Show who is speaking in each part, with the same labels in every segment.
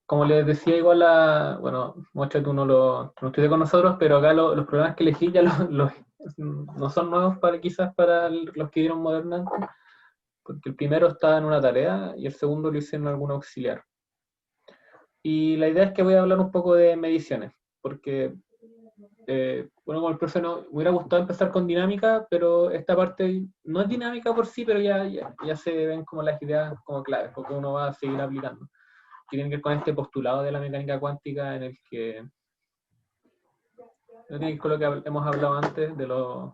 Speaker 1: como les decía, igual bueno, mucho tú no estuviste con nosotros, pero acá los programas que elegí ya no son nuevos quizás para los que dieron Moderna antes, porque el primero está en una tarea y el segundo lo hice en algún auxiliar. Y la idea es que voy a hablar un poco de mediciones, porque, bueno, como el profe no, me hubiera gustado empezar con dinámica, pero esta parte no es dinámica por sí, pero ya se ven como las ideas como claves, porque uno va a seguir aplicando. Que tiene que ver con este postulado de la mecánica cuántica en el que no tiene que ver con lo que hemos hablado antes de los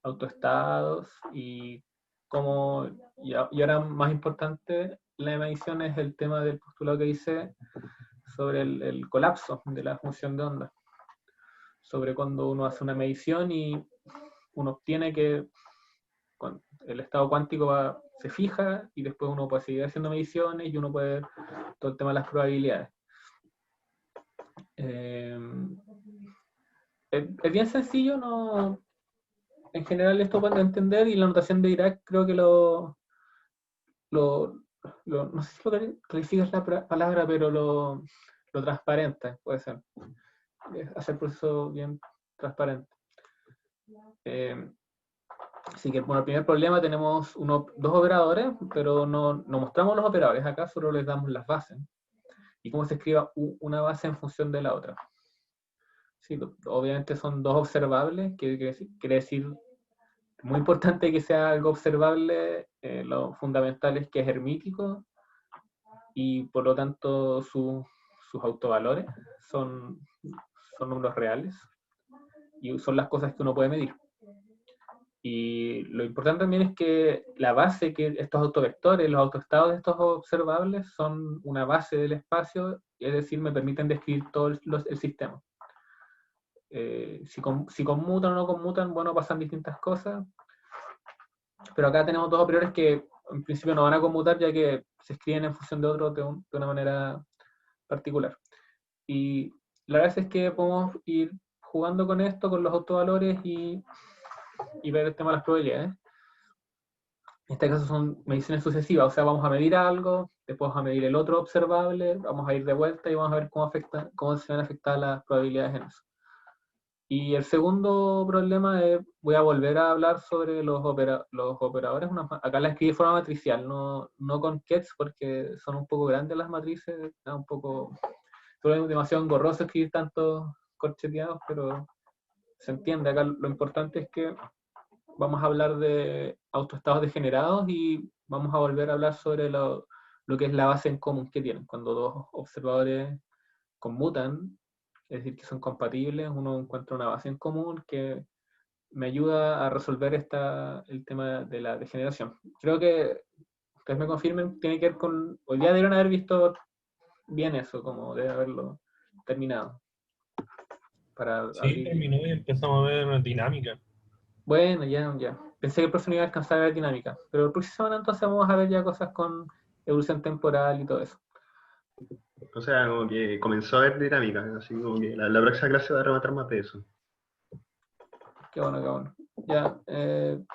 Speaker 1: autoestados y cómo, y ahora más importante, la medición es el tema del postulado que dice sobre el colapso de la función de onda, sobre cuando uno hace una medición y uno obtiene que el estado cuántico se fija y después uno puede seguir haciendo mediciones y uno puede ver todo el tema de las probabilidades. Eh, es bien sencillo, no, en general esto puede entender y la notación de Dirac creo que lo no sé si lo califica es la palabra, pero lo transparente, puede ser. Hacer el proceso bien transparente. Eh, Así que, bueno, el primer problema tenemos dos operadores, pero no mostramos los operadores acá, solo les damos las bases. Y cómo se escriba una base en función de la otra. Sí, obviamente son dos observables, que quiere decir muy importante que sea algo observable, lo fundamental es que es hermítico y por lo tanto sus autovalores son, son números reales y son las cosas que uno puede medir. Y lo importante también es que la base, que estos autovectores, los autoestados de estos observables son una base del espacio, es decir, me permiten describir todo el sistema. Si conmutan o no conmutan, bueno, pasan distintas cosas, pero acá tenemos dos operadores que en principio no van a conmutar ya que se escriben en función de otros de una manera particular. Y la verdad es que podemos ir jugando con esto, con los autovalores y ver el tema de las probabilidades. En este caso son mediciones sucesivas, o sea, vamos a medir algo, después vamos a medir el otro observable, vamos a ir de vuelta y vamos a ver cómo se van a afectar las probabilidades en eso. Y el segundo problema es, voy a volver a hablar sobre los operadores. Acá la escribí de forma matricial, no con kets, porque son un poco grandes las matrices, un poco, es demasiado engorroso escribir tantos corcheteados, pero se entiende. Acá lo importante es que vamos a hablar de autoestados degenerados y vamos a volver a hablar sobre lo que es la base en común que tienen. Cuando dos observadores conmutan, es decir, que son compatibles, uno encuentra una base en común que me ayuda a resolver el tema de la degeneración. Creo que ustedes me confirmen, tiene que ver con, hoy día debieron haber visto bien eso, como de haberlo terminado, para
Speaker 2: Sí,
Speaker 1: abrir.
Speaker 2: terminó y empezamos a ver dinámica.
Speaker 1: Bueno, ya. Pensé que el próximo iba a alcanzar a ver dinámica, pero el próximo semana entonces vamos a ver ya cosas con evolución temporal y todo eso.
Speaker 3: O sea, como que comenzó a haber dinámica, así como que la próxima clase va a rematar más de eso.
Speaker 1: Qué bueno, qué bueno. Ya, bueno,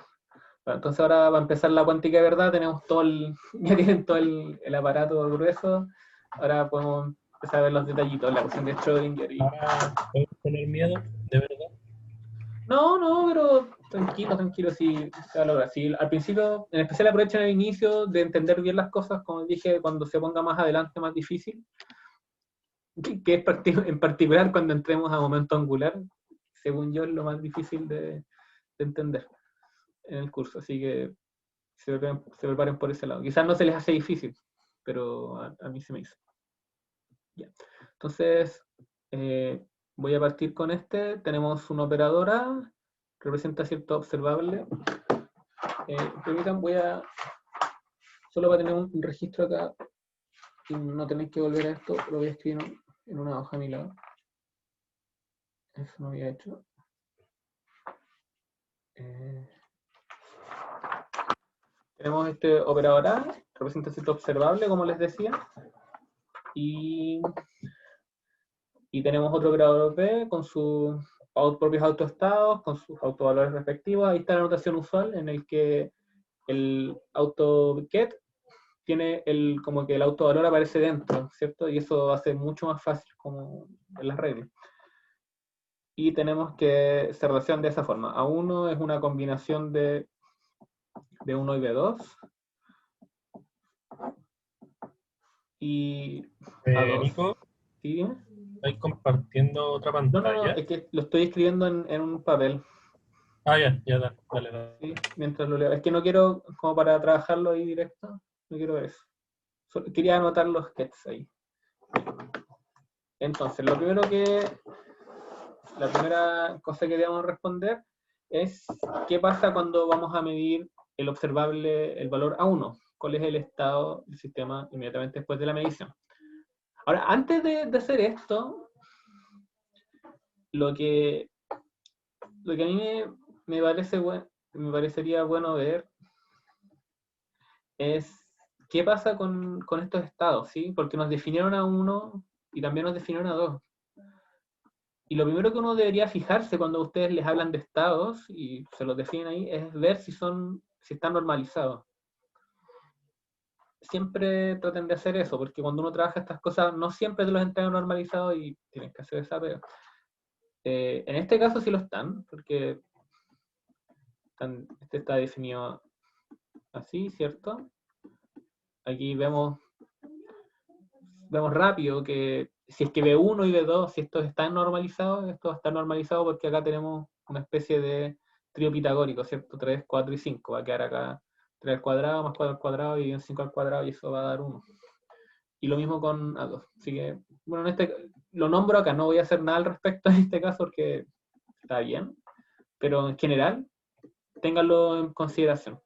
Speaker 1: entonces ahora va a empezar la cuántica de verdad, tenemos ya tienen todo el aparato grueso, ahora podemos empezar a ver los detallitos, la cuestión de Schrödinger y...
Speaker 2: Ahora podemos tener miedo, de verdad.
Speaker 1: No, pero tranquilo, sí, se va a lograr. Sí, al principio, en especial aprovechen el inicio de entender bien las cosas, como dije, cuando se ponga más adelante más difícil, que es en particular cuando entremos a momento angular, según yo es lo más difícil de entender en el curso, así que se preparen por ese lado. Quizás no se les hace difícil, pero a mí se me hizo. Ya. Entonces, eh, voy a partir con este. Tenemos una operadora, representa cierto observable. Permitan, solo para tener un registro acá, y no tenéis que volver a esto, lo voy a escribir en una hoja a mi lado. Eso no había hecho. Eh, Tenemos este operador A, representa cierto observable, como les decía, y, y tenemos otro operador B con sus propios autoestados, con sus autovalores respectivos. Ahí está la notación usual en el que el auto get tiene como que el autovalor aparece dentro, ¿cierto? Y eso hace mucho más fácil como en las reglas. Y tenemos que se relaciona de esa forma. A1 es una combinación de 1 y B2. Y A2.
Speaker 2: Nico,
Speaker 1: ¿Sí, dime?
Speaker 2: ¿estáis compartiendo otra
Speaker 1: No,
Speaker 2: pantalla?
Speaker 1: es que lo estoy escribiendo en un papel,
Speaker 2: Ah, ya, dale, dale.
Speaker 1: ¿sí? Mientras lo leo. Es que no quiero, como para trabajarlo ahí directo, no quiero eso. Quería anotar los sketches ahí. Entonces, la primera cosa que debemos responder es ¿qué pasa cuando vamos a medir el observable, el valor A1? ¿Cuál es el estado del sistema inmediatamente después de la medición? Ahora, antes de hacer esto, lo que a mí me parecería bueno ver es qué pasa con estos estados, ¿sí? Porque nos definieron a 1 y también nos definieron a 2. Y lo primero que uno debería fijarse cuando ustedes les hablan de estados y se los definen ahí es ver si están normalizados. Siempre traten de hacer eso, porque cuando uno trabaja estas cosas no siempre te los entregan normalizados y tienes que hacer esa pega. En este caso sí lo están, porque este está definido así, ¿cierto? Aquí vemos rápido que si es que B1 y B2, si estos están normalizados, esto está normalizado porque acá tenemos una especie de trío pitagórico, ¿cierto? 3, 4 y 5. Va a quedar acá 3 al cuadrado más 4 al cuadrado y 5 al cuadrado y eso va a dar 1. Y lo mismo con A2. Así que, bueno, lo nombro acá, no voy a hacer nada al respecto en este caso porque está bien. Pero en general, ténganlo en consideración.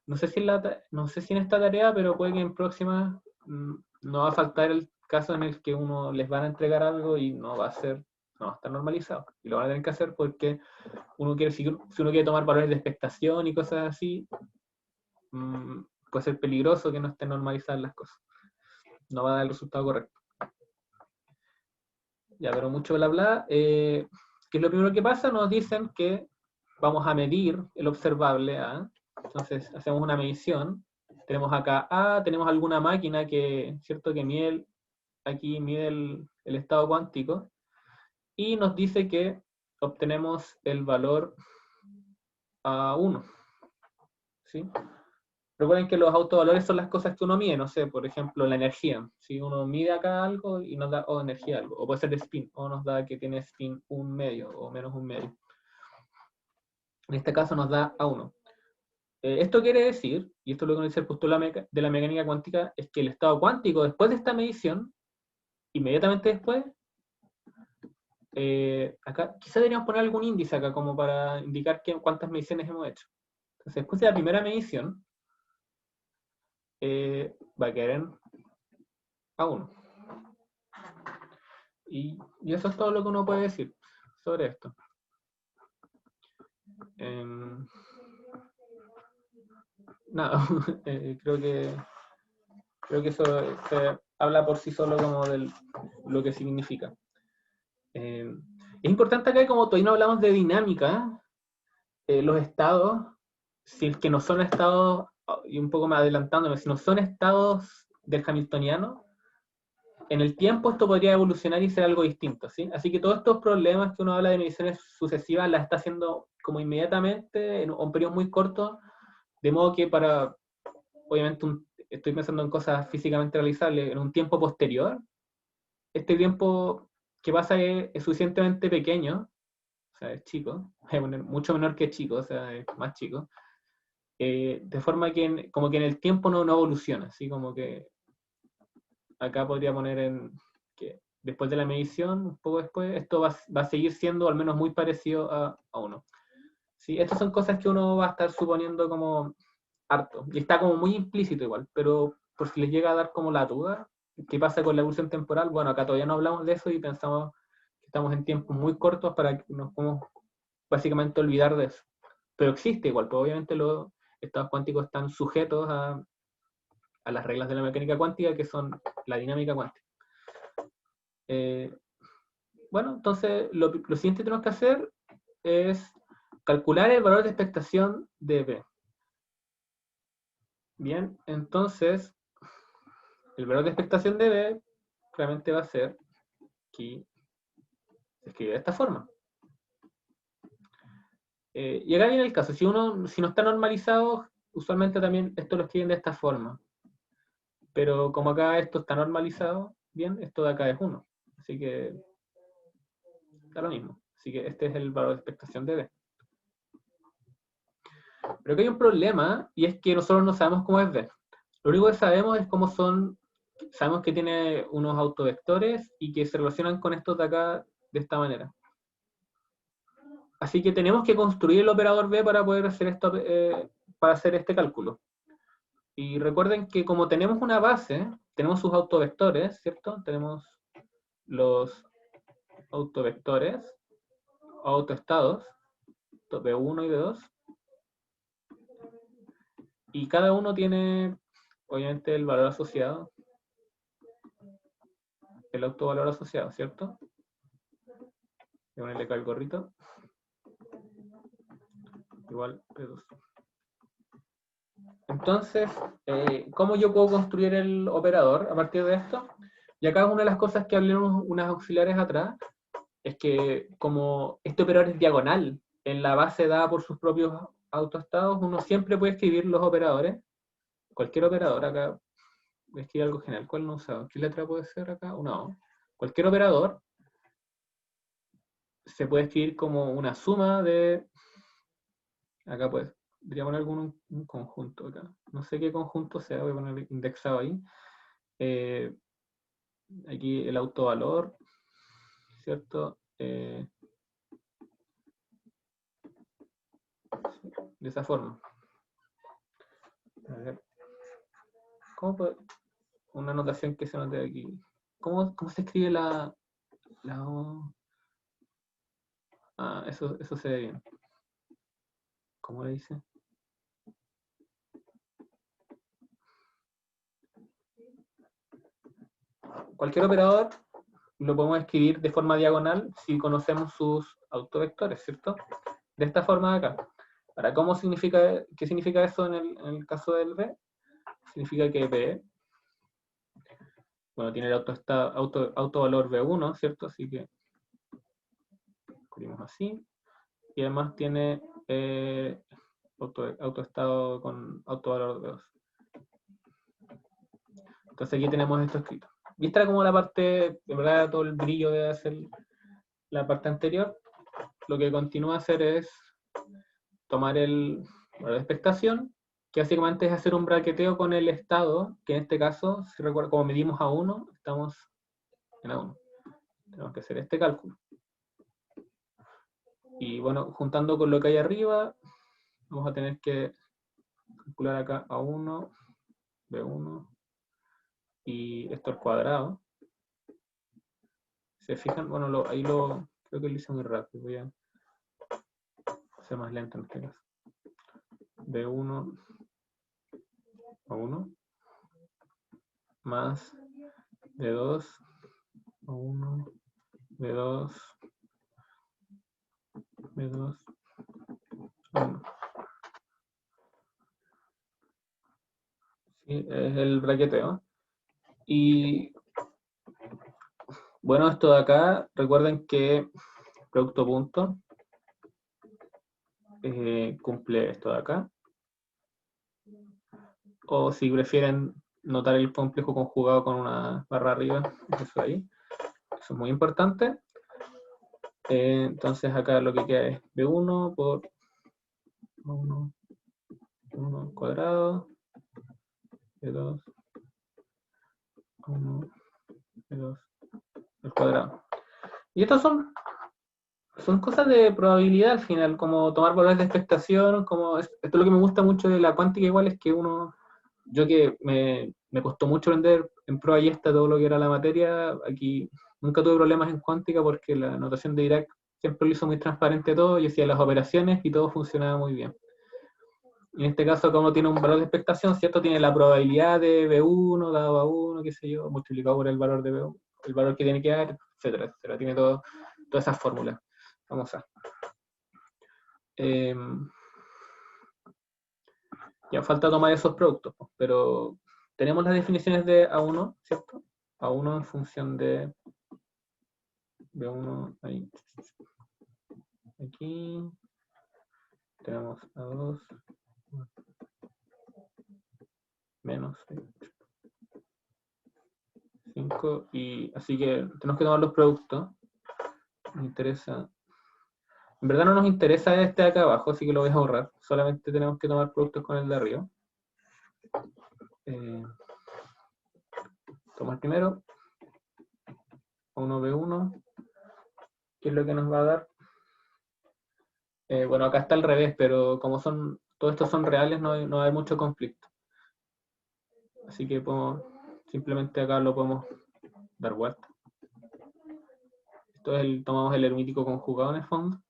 Speaker 1: No sé si en esta tarea, pero puede que en próximas no va a faltar el caso en el que uno les van a entregar algo y no va a estar normalizado. Y lo van a tener que hacer porque si uno quiere tomar valores de expectación y cosas así, puede ser peligroso que no estén normalizadas las cosas. No va a dar el resultado correcto. Ya, pero mucho bla bla. ¿Qué es lo primero que pasa? Nos dicen que vamos a medir el observable A. Entonces hacemos una medición. Tenemos acá A, tenemos alguna máquina ¿cierto? Que mide el estado cuántico. Y nos dice que obtenemos el valor A1. ¿Sí? Recuerden que los autovalores son las cosas que uno mide, no sé, por ejemplo, la energía. Si uno mide acá algo y nos da energía algo, o puede ser de spin, o nos da que tiene spin 1/2 o menos 1/2. En este caso nos da A1. Esto quiere decir, y esto es lo que nos dice el postulado de la mecánica cuántica, es que el estado cuántico después de esta medición, inmediatamente después, acá quizá deberíamos poner algún índice acá como para indicar cuántas mediciones hemos hecho. Entonces, después de la primera medición, va a quedar en A1. Y eso es todo lo que uno puede decir sobre esto. Nada, creo que eso se habla por sí solo como de lo que significa. Es importante acá, como todavía no hablamos de dinámica, los estados, si es que no son estados, y un poco más adelantándome, si no son estados del hamiltoniano, en el tiempo esto podría evolucionar y ser algo distinto, ¿sí? Así que todos estos problemas que uno habla de mediciones sucesivas las está haciendo como inmediatamente, en un periodo muy corto, de modo que obviamente estoy pensando en cosas físicamente realizables, en un tiempo posterior, este tiempo que pasa es suficientemente pequeño, o sea, es chico, mucho menor que chico, o sea, es más chico, de forma que como que en el tiempo no evoluciona, así como que acá podría poner que después de la medición, un poco después, esto va a seguir siendo al menos muy parecido a 1. ¿Sí? Estas son cosas que uno va a estar suponiendo como harto, y está como muy implícito igual, pero por si les llega a dar como la duda, ¿qué pasa con la evolución temporal? Bueno, acá todavía no hablamos de eso y pensamos que estamos en tiempos muy cortos para que nos podamos básicamente olvidar de eso. Pero existe igual, pues obviamente los estados cuánticos están sujetos a las reglas de la mecánica cuántica, que son la dinámica cuántica. Bueno, entonces lo siguiente que tenemos que hacer es calcular el valor de expectación de B. Bien, entonces el valor de expectación de B realmente va a ser, aquí se escribe de esta forma. Y acá viene el caso, si no está normalizado, usualmente también esto lo escriben de esta forma. Pero como acá esto está normalizado, bien, esto de acá es 1. Así que da lo mismo. Así que este es el valor de expectación de B. Pero aquí hay un problema, y es que nosotros no sabemos cómo es B. Lo único que sabemos es cómo son, sabemos que tiene unos autovectores y que se relacionan con estos de acá de esta manera. Así que tenemos que construir el operador B para poder hacer esto, para hacer este cálculo. Y recuerden que como tenemos una base, tenemos sus autovectores, ¿cierto? Tenemos los autovectores, autoestados, B1 y B2. Y cada uno tiene, obviamente, el valor asociado, el autovalor asociado, ¿cierto? Voy a ponerle acá el gorrito. Igual B2. Entonces, ¿cómo yo puedo construir el operador a partir de esto? Y acá una de las cosas que hablé unas auxiliares atrás, es que como este operador es diagonal, en la base dada por sus propios autoestados, uno siempre puede escribir los operadores, cualquier operador, acá voy a escribir algo general, ¿cuál no usaba? ¿Qué letra puede ser acá? Una O. Cualquier operador se puede escribir como una suma de, acá pues, debería poner un conjunto acá, no sé qué conjunto sea, voy a poner indexado ahí, aquí el autovalor, ¿cierto? De esa forma. A ver. ¿Cómo puede? Una notación que se note aquí. ¿Cómo se escribe la O? Ah, eso se ve bien. ¿Cómo le dice? Cualquier operador lo podemos escribir de forma diagonal si conocemos sus autovectores, ¿cierto? De esta forma de acá. Ahora, ¿qué significa eso en el caso del B? Significa que B, bueno, tiene el autovalor B1, ¿cierto? Así que escribimos así. Y además tiene autoestado con autovalor B2. Entonces aquí tenemos esto escrito. Y esta era como la parte, de verdad, todo el brillo de hacer la parte anterior. Lo que continúa a hacer es tomar el valor de expectación, que básicamente es hacer un braqueteo con el estado, que en este caso, si recuerdo, como medimos a 1, estamos en A1. Tenemos que hacer este cálculo. Y bueno, juntando con lo que hay arriba, vamos a tener que calcular acá A1, B1, y esto al cuadrado. ¿Se fijan? Bueno, creo que lo hice muy rápido. Voy a hacer más lento en este caso. B1 a 1 más B2 a 1, B2 a 1. Sí, es el braqueteo. Y bueno, esto de acá, recuerden que producto punto cumple esto de acá. O si prefieren notar el complejo conjugado con una barra arriba, eso ahí. Eso es muy importante. Entonces acá lo que queda es B1 por 1 al cuadrado, B2, 1, B2 al cuadrado. Y estas son cosas de probabilidad al final, como tomar valores de expectación, esto es lo que me gusta mucho de la cuántica igual, es que yo que me costó mucho aprender en prueba y esta todo lo que era la materia, aquí nunca tuve problemas en cuántica porque la notación de Dirac siempre lo hizo muy transparente todo, yo hacía las operaciones y todo funcionaba muy bien. En este caso, como tiene un valor de expectación, ¿cierto? Tiene la probabilidad de B1 dado a 1, qué sé yo, multiplicado por el valor de B1, el valor que tiene que dar, etcétera, etcétera. Tiene todas esas fórmulas. Vamos a. Ya falta tomar esos productos, pero tenemos las definiciones de A1, ¿cierto? A1 en función de B1, ahí. Aquí tenemos A2 menos 5, y así que tenemos que tomar los productos. Me interesa. En verdad no nos interesa este de acá abajo, así que lo voy a borrar. Solamente tenemos que tomar productos con el de arriba. Tomar primero. 1B1. ¿Qué es lo que nos va a dar? Bueno, acá está al revés, pero como todos estos son reales, no va a haber mucho conflicto. Así que simplemente acá lo podemos dar vuelta. Esto es tomamos el hermítico conjugado en el fondo.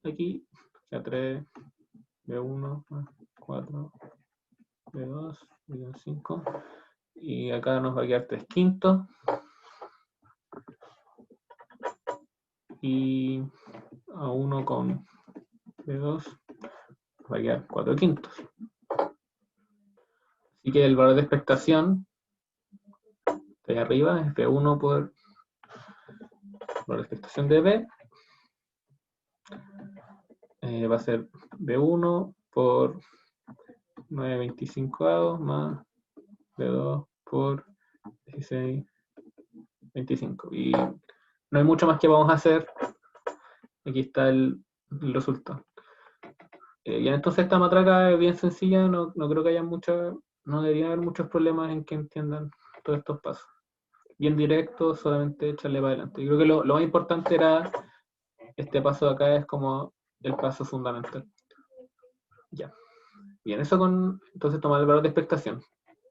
Speaker 1: Aquí, ya 3, B1, 4, B2, B5. Y acá nos va a quedar 3 quintos. Y A1 con B2 va a quedar 4 quintos. Así que el valor de expectación de ahí arriba es B1 por valor de expectación de B. Va a ser B1 por 9,25 más B2 por 16,25. Y no hay mucho más que vamos a hacer. Aquí está el resultado. Y entonces esta matraca es bien sencilla, no creo que haya no debería haber muchos problemas en que entiendan todos estos pasos. Bien directo, solamente echarle para adelante. Yo creo que lo más importante era este paso de acá, es como el paso fundamental. Ya. Bien, entonces tomar el valor de expectación.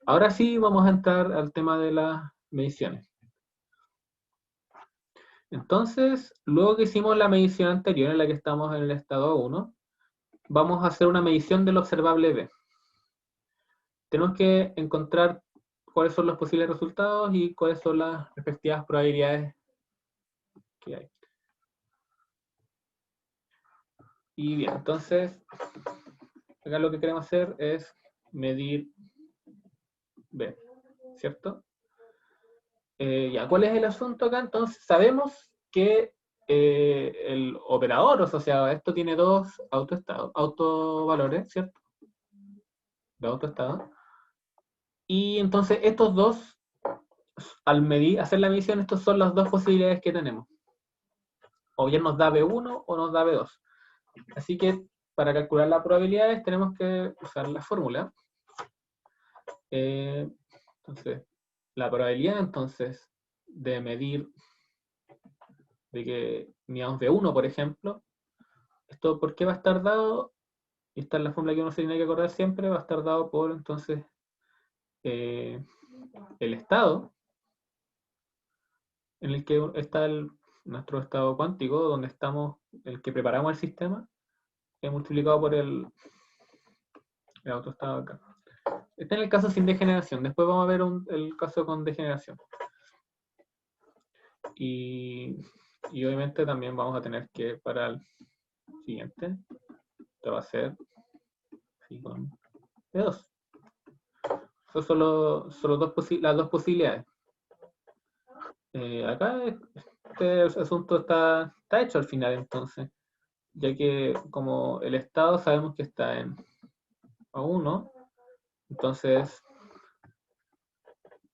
Speaker 1: Ahora sí vamos a entrar al tema de las mediciones. Entonces, luego que hicimos la medición anterior en la que estamos en el estado 1, vamos a hacer una medición del observable B. Tenemos que encontrar cuáles son los posibles resultados y cuáles son las respectivas probabilidades que hay. Y bien, entonces, acá lo que queremos hacer es medir B, ¿cierto? Ya, ¿cuál es el asunto acá? Entonces, sabemos que el operador asociado a esto tiene dos autovalores, ¿cierto? De autoestado. Y entonces estos dos, al hacer la medición, estas son las dos posibilidades que tenemos. O bien nos da B1 o nos da B2. Así que para calcular las probabilidades tenemos que usar la fórmula. Entonces, la probabilidad entonces de medir de que midamos B1, por ejemplo, esto ¿por qué va a estar dado? Y esta es la fórmula que uno se tiene que acordar siempre, va a estar dado por entonces el estado en el que está nuestro estado cuántico, donde estamos, el que preparamos el sistema, multiplicado por el autoestado acá. Este es el caso sin degeneración. Después vamos a ver el caso con degeneración. Y obviamente también vamos a tener que, para el siguiente, esto va a ser así con B2. Esas son las dos posibilidades. Acá este asunto está hecho al final, entonces, ya que como el estado sabemos que está en A1, entonces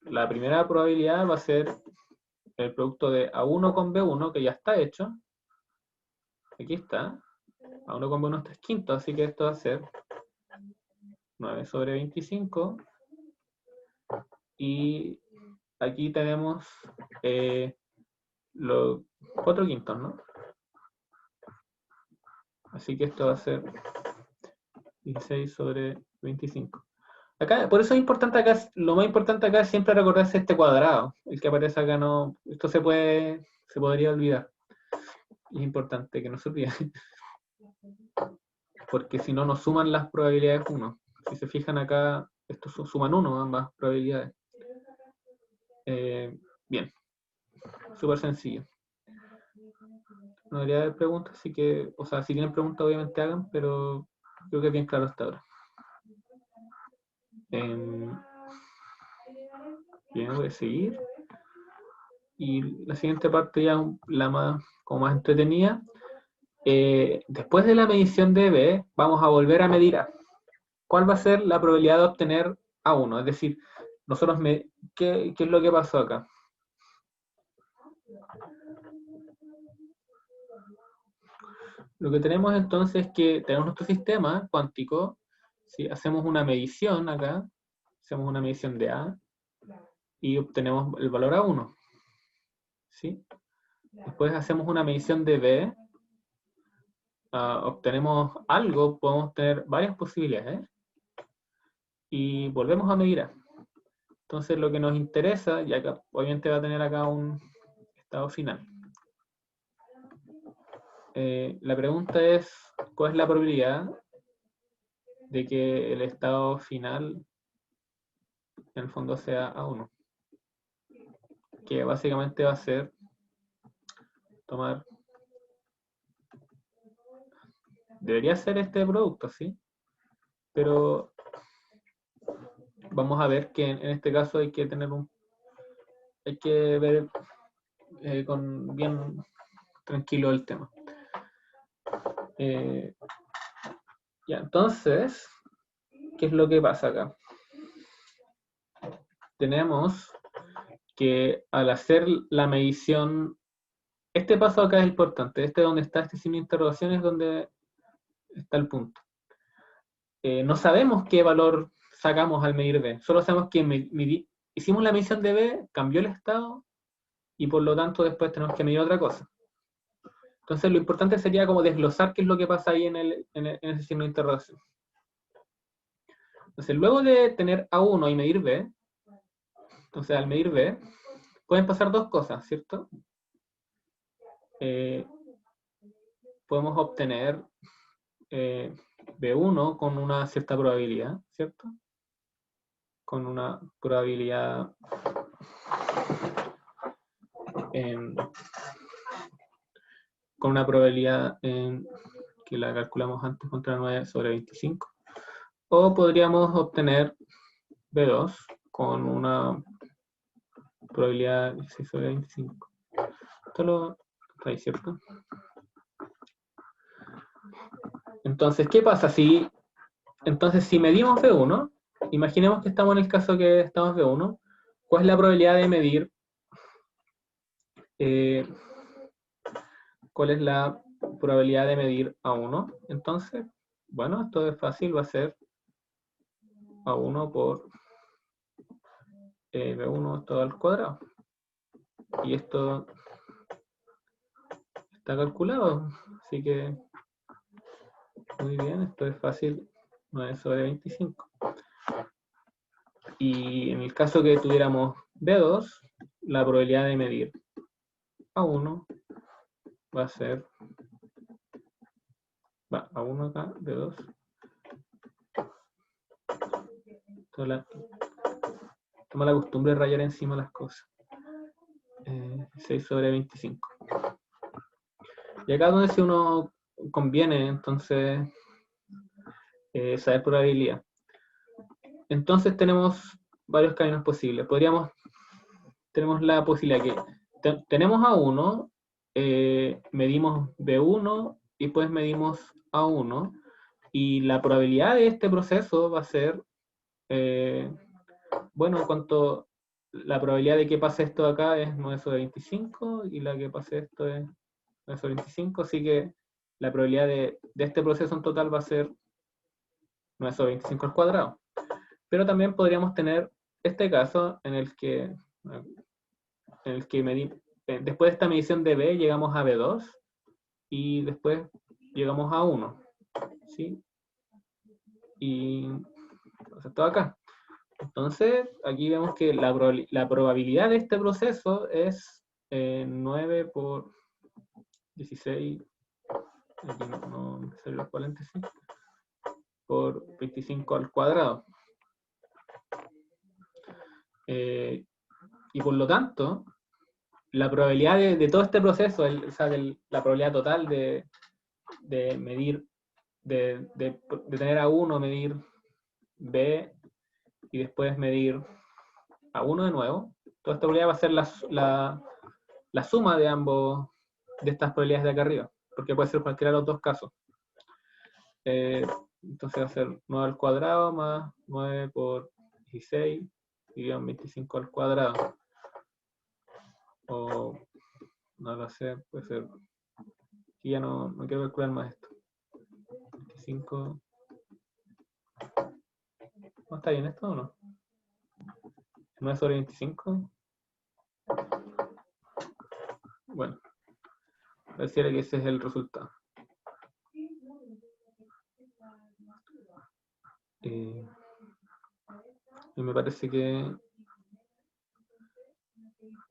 Speaker 1: la primera probabilidad va a ser el producto de A1 con B1, que ya está hecho. Aquí está. A1 con B1 es 3 quintos, así que esto va a ser 9 sobre 25. Y aquí tenemos los 4 quintos, ¿no? Así que esto va a ser 16 sobre 25. Acá, por eso es importante acá, lo más importante acá es siempre recordarse este cuadrado. El que aparece acá no, esto se podría olvidar. Y es importante que no se olvide. Porque si no nos suman las probabilidades 1. Si se fijan acá, estos suman 1 ambas probabilidades. Bien. Súper sencillo. No debería haber preguntas, así que, o sea, si tienen preguntas obviamente hagan, pero creo que es bien claro hasta ahora. Bien, voy a seguir. Y la siguiente parte ya la más, como más entretenida. Después de la medición de B, vamos a volver a medir A. ¿Cuál va a ser la probabilidad de obtener A1? Es decir, nosotros ¿qué es lo que pasó acá? Lo que tenemos entonces es que tenemos nuestro sistema cuántico, ¿sí? Hacemos una medición acá, hacemos una medición de A y obtenemos el valor A1. ¿Sí? Después hacemos una medición de B, obtenemos algo, podemos tener varias posibilidades, y volvemos a medir A. Entonces lo que nos interesa, y acá obviamente va a tener acá un estado final. La pregunta es, ¿cuál es la probabilidad de que el estado final en el fondo sea A1? Que básicamente va a ser tomar, debería ser este producto, ¿sí? Pero vamos a ver que en este caso hay que tener hay que ver con bien tranquilo el tema. Ya, entonces, ¿qué es lo que pasa acá? Tenemos que al hacer la medición, este paso acá es importante, este donde está este signo de interrogación es donde está el punto. No sabemos qué valor sacamos al medir B, solo sabemos que hicimos la medición de B, cambió el estado, y por lo tanto después tenemos que medir otra cosa. Entonces lo importante sería como desglosar qué es lo que pasa ahí en ese signo de interrogación. Entonces luego de tener A1 y medir B, entonces al medir B, pueden pasar dos cosas, ¿cierto? Podemos obtener B1 con una cierta probabilidad, ¿cierto? Con una probabilidad que la calculamos antes contra 9 sobre 25. O podríamos obtener B2 con una probabilidad de 6 sobre 25. Esto lo trae, ¿cierto? Entonces, ¿qué pasa si medimos B1? Imaginemos que estamos en el caso que estamos B1. ¿Cuál es la probabilidad de medir? ¿Cuál es la probabilidad de medir A1? Entonces, bueno, esto es fácil, va a ser A1 por B1 todo al cuadrado. Y esto está calculado, así que muy bien, esto es fácil, 9 sobre 25. Y en el caso que tuviéramos B2, la probabilidad de medir A1 va a ser A1 acá, B2. Toma la costumbre de rayar encima las cosas. 6 sobre 25. Y acá donde si uno conviene, entonces, saber probabilidad. Entonces tenemos varios caminos posibles. Tenemos la posibilidad que tenemos A1, medimos B1 y pues medimos A1, y la probabilidad de este proceso va a ser, bueno, la probabilidad de que pase esto acá es 9 sobre 25 y la que pase esto es 9 sobre 25, así que la probabilidad de este proceso en total va a ser 9 sobre 25 al cuadrado. Pero también podríamos tener este caso en el que después de esta medición de B llegamos a B2 y después llegamos a 1, ¿sí? Y todo acá. Entonces, aquí vemos que la probabilidad de este proceso es 9 por 16, aquí no me salen los paréntesis, por 25 al cuadrado. Y por lo tanto, la probabilidad de todo este proceso, la probabilidad total de medir, de tener A1, medir B y después medir a 1 de nuevo. Toda esta probabilidad va a ser la suma de ambos, de estas probabilidades de acá arriba, porque puede ser cualquiera de los dos casos. Entonces va a ser 9 al cuadrado más 9 por 16 y 25 al cuadrado. O no lo sé, puede ser. Aquí ya no quiero calcular más esto. 25. ¿No está bien esto o no? 9 sobre 25. Bueno, pareciera que ese es el resultado. Y me parece que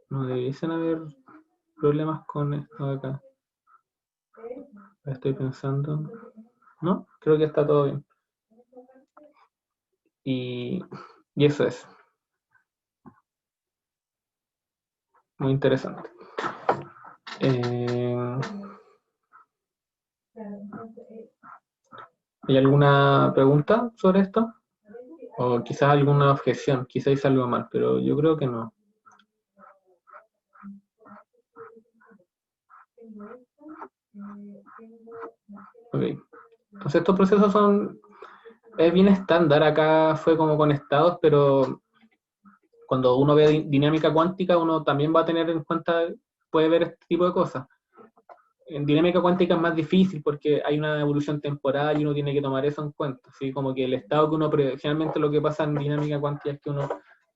Speaker 1: no debiesen haber problemas con esto de acá. Estoy pensando. No, creo que está todo bien. Y eso es. Muy interesante. ¿Hay alguna pregunta sobre esto? O quizás alguna objeción, quizás hice algo mal, pero yo creo que no. Ok. Entonces estos procesos es bien estándar, acá fue como con estados, pero cuando uno ve dinámica cuántica, uno también va a tener en cuenta, puede ver este tipo de cosas. En dinámica cuántica es más difícil porque hay una evolución temporal y uno tiene que tomar eso en cuenta, ¿sí? Como que el estado que uno, generalmente lo que pasa en dinámica cuántica es que uno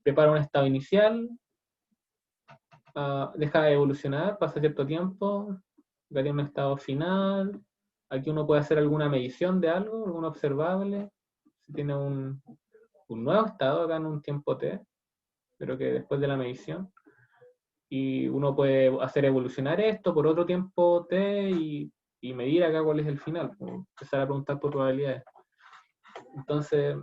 Speaker 1: prepara un estado inicial, deja de evolucionar, pasa cierto tiempo, ya tiene un estado final, aquí uno puede hacer alguna medición de algo, algún observable, si tiene un nuevo estado acá en un tiempo t, pero que después de la medición, y uno puede hacer evolucionar esto por otro tiempo t y medir acá cuál es el final, empezar a preguntar por probabilidades. Entonces,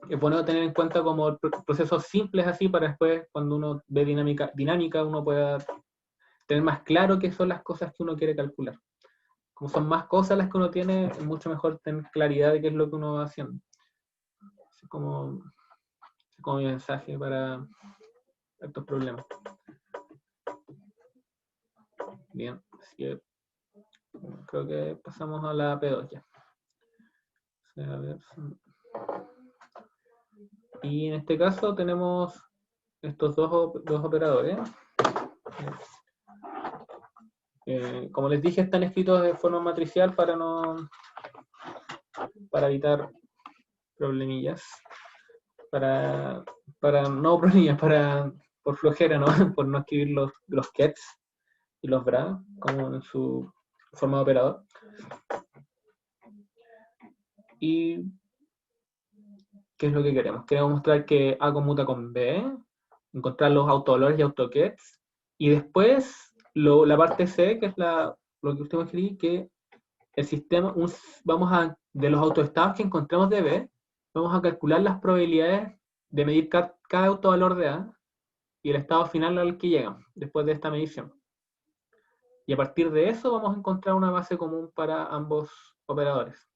Speaker 1: es bueno tener en cuenta como procesos simples así para después, cuando uno ve dinámica uno pueda tener más claro qué son las cosas que uno quiere calcular. Como son más cosas las que uno tiene, es mucho mejor tener claridad de qué es lo que uno va haciendo. Es como mi mensaje para estos problemas. Bien, así que creo que pasamos a la P2 ya. A ver. Y en este caso tenemos estos dos operadores. Como les dije, están escritos de forma matricial para evitar problemillas. No problemillas, por flojera, ¿no? Por no escribir los kets y los bra como en su forma de operador. Y ¿qué es lo que queremos? Queremos mostrar que A conmuta con B, encontrar los autovalores y autokets, y después la parte C, que es lo que usted va a escribir, que el sistema, de los autoestados que encontramos de B, vamos a calcular las probabilidades de medir cada autovalor de A y el estado final al que llegan después de esta medición. Y a partir de eso vamos a encontrar una base común para ambos operadores.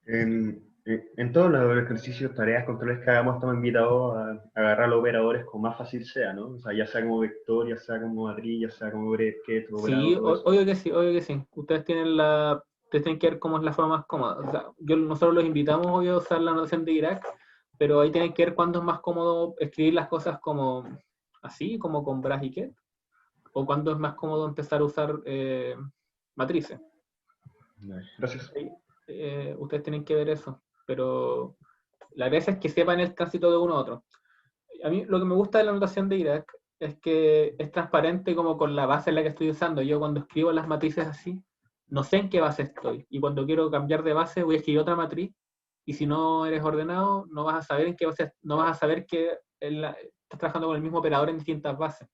Speaker 3: En todos los ejercicios, tareas, controles que hagamos, estamos invitados a agarrar los operadores como más fácil sea, ¿no? O sea, ya sea como vector, ya sea como matriz, ya sea como bresket,
Speaker 1: Sí,
Speaker 3: operador, todo eso.
Speaker 1: obvio que sí. Ustedes tienen que ver cómo es la forma más cómoda. O sea, nosotros los invitamos, obvio, a usar la notación de Dirac, pero ahí tienen que ver cuándo es más cómodo escribir las cosas como así, como con bracket, o cuándo es más cómodo empezar a usar matrices.
Speaker 3: Gracias.
Speaker 1: Ustedes tienen que ver eso, pero la gracia es que sepan el tránsito de uno a otro. A mí lo que me gusta de la notación de Dirac es que es transparente como con la base en la que estoy usando. Yo cuando escribo las matrices así, no sé en qué base estoy. Y cuando quiero cambiar de base, voy a escribir otra matriz. Y si no eres ordenado, no vas a saber en qué base, no vas a saber que estás trabajando con el mismo operador en distintas bases.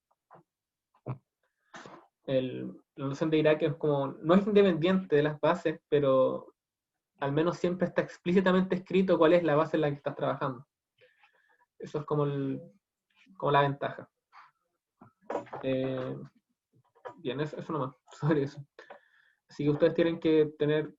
Speaker 1: La notación de Dirac es como, no es independiente de las bases, pero al menos siempre está explícitamente escrito cuál es la base en la que estás trabajando. Eso es como la ventaja. Bien, eso nomás, sobre eso. Así que ustedes tienen que tener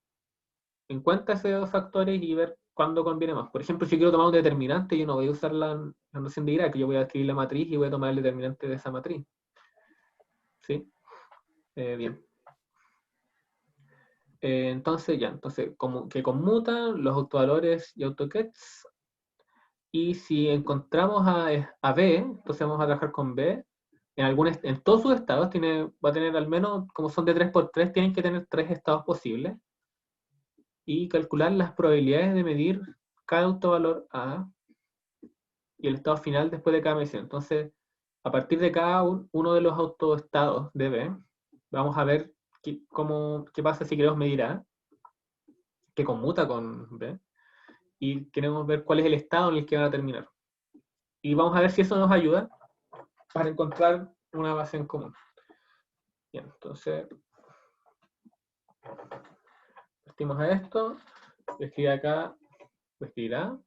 Speaker 1: en cuenta esos dos factores y ver cuándo conviene más. Por ejemplo, si quiero tomar un determinante, yo no voy a usar la noción de Dirac, yo voy a escribir la matriz y voy a tomar el determinante de esa matriz. ¿Sí? Bien. Entonces, como que conmutan los autovalores y autogets. Y si encontramos a B, entonces vamos a trabajar con B. En todos sus estados va a tener al menos, como son de 3×3, tienen que tener 3 estados posibles. Y calcular las probabilidades de medir cada autovalor A y el estado final después de cada medición. Entonces, a partir de cada uno de los autoestados de B, vamos a ver qué pasa si queremos medir A, que conmuta con B, y queremos ver cuál es el estado en el que van a terminar. Y vamos a ver si eso nos ayuda para encontrar una base en común. Bien, entonces, partimos a esto, voy a escribir acá, voy a escribir A,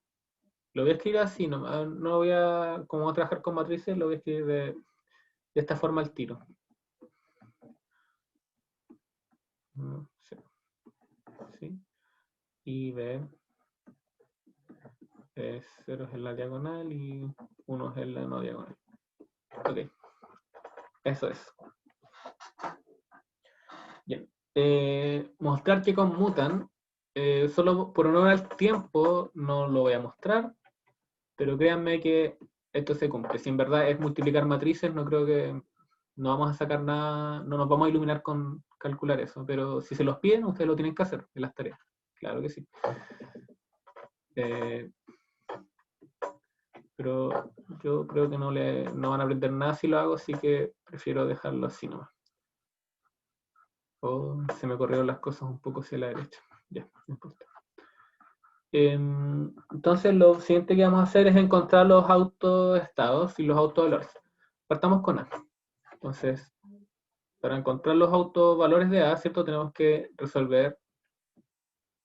Speaker 1: lo voy a escribir así, no voy a, como voy a trabajar con matrices, lo voy a escribir de esta forma al tiro. Sí. ¿Sí? Y B es 0 es en la diagonal y 1 es en la no diagonal. Ok, eso es. Bien. Mostrar que conmutan, solo por honor al tiempo no lo voy a mostrar, pero créanme que esto se cumple. Si en verdad es multiplicar matrices, no creo que no vamos a sacar nada, no nos vamos a iluminar con calcular eso, pero si se los piden, ustedes lo tienen que hacer en las tareas. Claro que sí. Pero yo creo que no van a aprender nada si lo hago, así que prefiero dejarlo así nomás. Se me corrieron las cosas un poco hacia la derecha. Ya, no importa. Entonces lo siguiente que vamos a hacer es encontrar los autoestados y los autovalores. Partamos con A. Entonces, para encontrar los autovalores de A, ¿cierto? Tenemos que resolver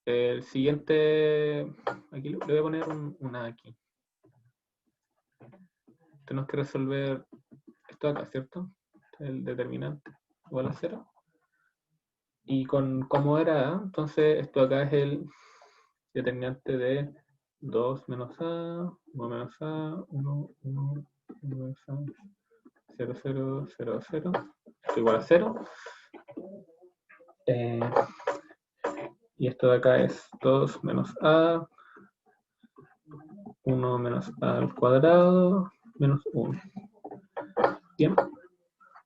Speaker 1: el siguiente. Aquí le voy a poner una aquí. Tenemos que resolver esto acá, ¿cierto? El determinante igual a 0. Y como era A, entonces esto acá es el determinante de 2 menos A, 1 menos A, 1, 1, 1 menos A, 0, 0, 0, 0, esto igual a 0. Y esto de acá es 2 menos A, 1 menos A al cuadrado, menos 1. Bien.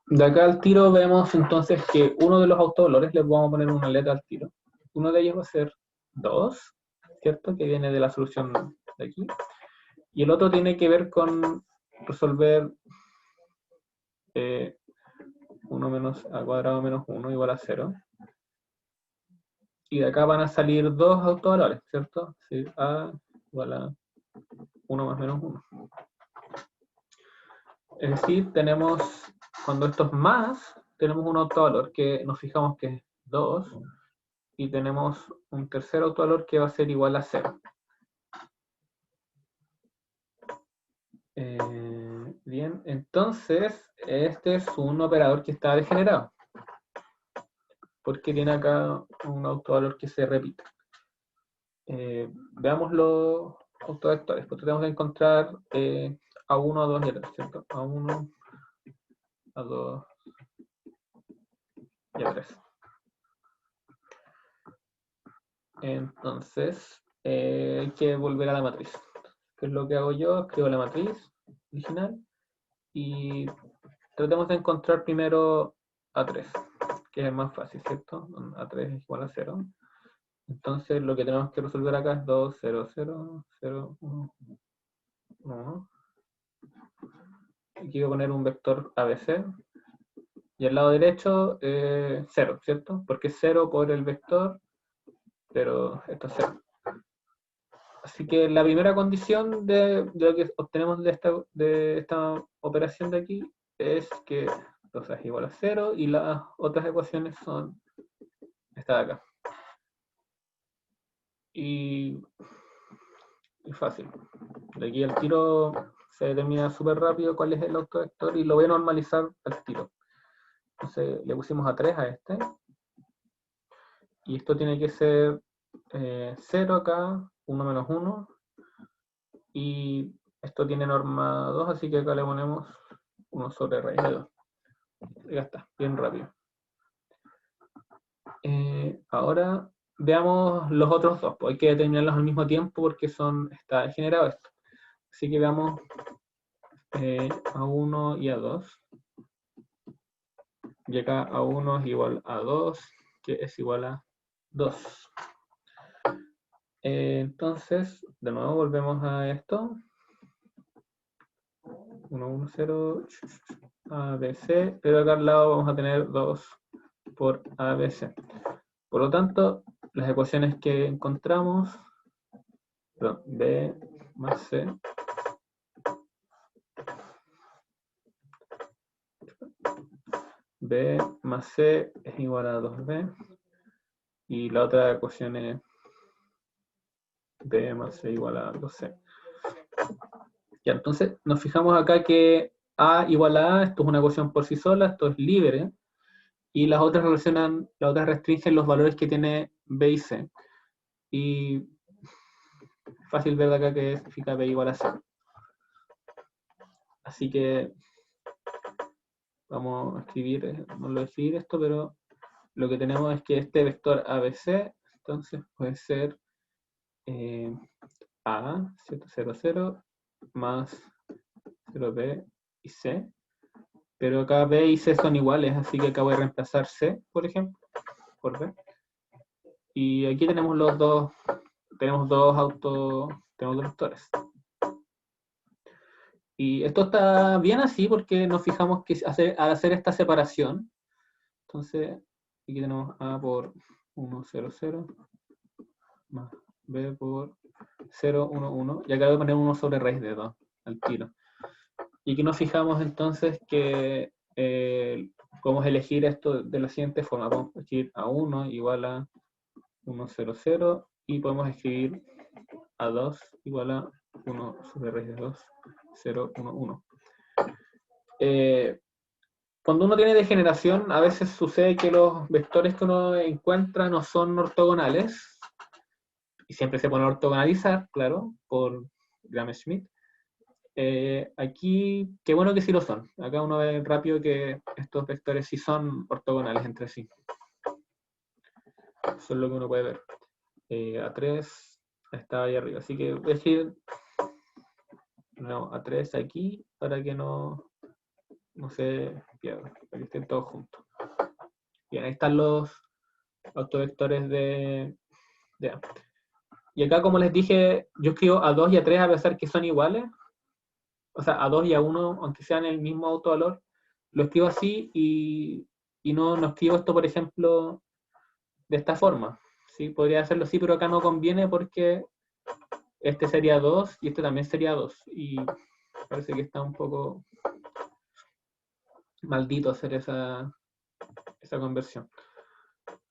Speaker 1: De acá al tiro vemos entonces que uno de los autovalores, les vamos a poner una letra al tiro. Uno de ellos va a ser 2, ¿cierto? Que viene de la solución de aquí. Y el otro tiene que ver con resolver 1 menos A cuadrado menos 1 igual a 0. Y de acá van a salir dos autovalores, ¿cierto? Sí, A igual a 1 más menos 1. Es decir, tenemos, cuando esto es más, tenemos un autovalor que nos fijamos que es 2, y tenemos un tercer autovalor que va a ser igual a 0. Bien, entonces, este es un operador que está degenerado, porque tiene acá un autovalor que se repite. Veamos los autovectores, porque tenemos que encontrar A1, A2 y A3, ¿cierto? A1, A2 y A3. Entonces, hay que volver a la matriz. ¿Qué es lo que hago yo? Escribo la matriz original y tratemos de encontrar primero A3, que es el más fácil, ¿cierto? A3 es igual a 0. Entonces, lo que tenemos que resolver acá es 2, 0, 0, 0, 1, 1. Aquí voy a poner un vector ABC. Y al lado derecho, 0, ¿cierto? Porque es 0 por el vector, pero esto es 0. Así que la primera condición de lo que obtenemos de esta operación de aquí es que 2 es igual a 0 y las otras ecuaciones son esta de acá. Y fácil. De aquí al tiro se determina súper rápido cuál es el autovector y lo voy a normalizar al tiro. Entonces le pusimos a 3 a este. Y esto tiene que ser 0 acá, 1 menos 1, y esto tiene norma 2, así que acá le ponemos 1 sobre raíz de 2. Ya está, bien rápido. Ahora veamos los otros dos, pues hay que determinarlos al mismo tiempo porque está generado esto. Así que veamos A1 y A2. Y acá A1 es igual a 2, que es igual a 2. Entonces, de nuevo volvemos a esto. 1, 1, 0, ABC, pero acá al lado vamos a tener 2 por ABC. Por lo tanto, las ecuaciones que encontramos, perdón, B más C, B más C es igual a 2B, y la otra ecuación es B más C igual a 2C. Ya, entonces nos fijamos acá que A igual a A, esto es una ecuación por sí sola, esto es libre, y las otras restringen los valores que tiene B y C. Y fácil ver de acá que significa B igual a C. Así que vamos a escribir, no lo voy a escribir esto, pero lo que tenemos es que este vector ABC, entonces puede ser A, 0, 0, más 0B y C. Pero acá B y C son iguales, así que acá voy a reemplazar C, por ejemplo, por B. Y aquí tenemos dos vectores. Y esto está bien así porque nos fijamos que al hacer esta separación, entonces aquí tenemos A por 1, 0, 0, más B por 0, 1, 1, y acá voy a poner 1 sobre raíz de 2, al tiro. Y aquí nos fijamos entonces que podemos elegir esto de la siguiente forma. Podemos escribir A1 igual a 1, 0, 0, y podemos escribir A2 igual a 1 sobre raíz de 2, 0, 1, 1. Cuando uno tiene degeneración, a veces sucede que los vectores que uno encuentra no son ortogonales, y siempre se pone a ortogonalizar, claro, por Gram-Schmidt. Aquí, qué bueno que sí lo son. Acá uno ve rápido que estos vectores sí son ortogonales entre sí. Eso es lo que uno puede ver. A3 está ahí arriba, así que voy a decir A3 aquí para que no se pierda, para que estén todos juntos. Bien, ahí están los autovectores de A. Y acá, como les dije, yo escribo A2 y A3 a pesar que son iguales. O sea, A2 y A1, aunque sean el mismo autovalor, lo escribo así y no escribo esto, por ejemplo, de esta forma. ¿Sí? Podría hacerlo así, pero acá no conviene porque este sería 2 y este también sería 2. Y parece que está un poco maldito hacer esa conversión.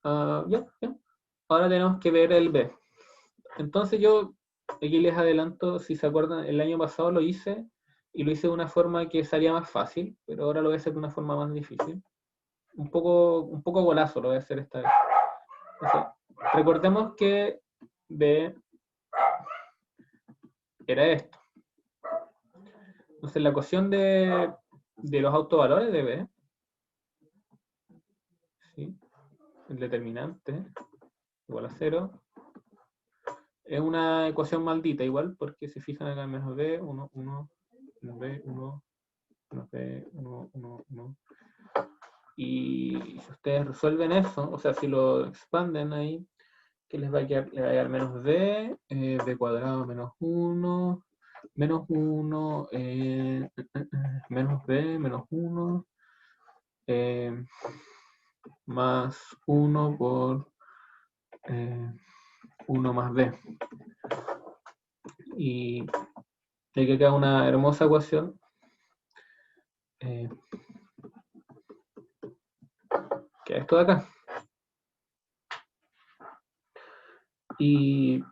Speaker 1: Ya. Ahora tenemos que ver el B. Entonces yo, aquí les adelanto, si se acuerdan, el año pasado lo hice, y lo hice de una forma que salía más fácil, pero ahora lo voy a hacer de una forma más difícil. Un poco golazo lo voy a hacer esta vez. Entonces, recordemos que B era esto. Entonces la ecuación de los autovalores de B, ¿sí? El determinante igual a 0, es una ecuación maldita igual, porque se fijan acá en menos B, 1, 1, menos B, 1, menos B, 1, 1, 1. Y si ustedes resuelven eso, o sea, si lo expanden ahí, ¿qué les va a quedar? Le va a quedar menos B, B cuadrado menos 1, menos 1, menos B, menos 1, más 1 por 1 más B. Y aquí queda una hermosa ecuación. Que es esto de acá. Y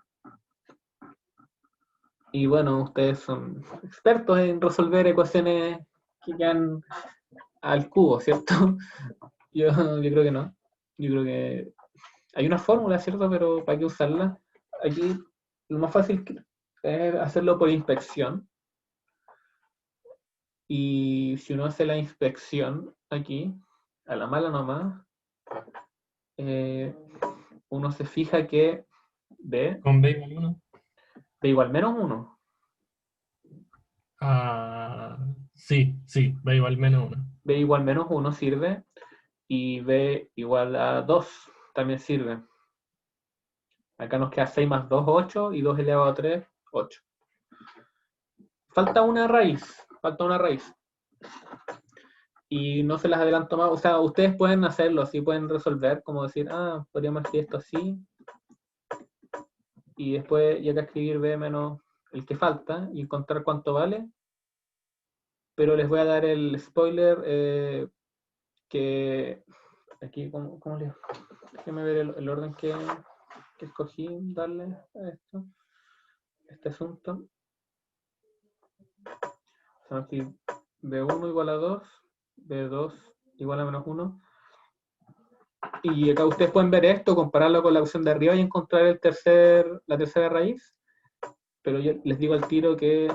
Speaker 1: bueno, ustedes son expertos en resolver ecuaciones que quedan al cubo, ¿cierto? Yo creo que no. Yo creo que Hay una fórmula, ¿cierto? Pero ¿para qué usarla? Aquí lo más fácil es hacerlo por inspección. Y si uno hace la inspección aquí, a la mala nomás, uno se fija que B
Speaker 2: Con B igual 1.
Speaker 1: igual menos 1.
Speaker 2: Sí, B igual menos 1.
Speaker 1: B igual menos 1 sirve. Y B igual a 2 también sirve. Acá nos queda 6 más 2, 8. Y 2 elevado a 3, 8. Falta una raíz. Y no se las adelanto más. O sea, ustedes pueden hacerlo, así pueden resolver, como decir, podríamos escribir esto así. Y después ya que escribir B menos el que falta y encontrar cuánto vale. Pero les voy a dar el spoiler que aquí, ¿cómo le? Déjenme ver el orden que escogí darle a este asunto. Son aquí B1 igual a 2, B2 igual a menos 1. Y acá ustedes pueden ver esto, compararlo con la opción de arriba y encontrar la tercera raíz. Pero yo les digo al tiro que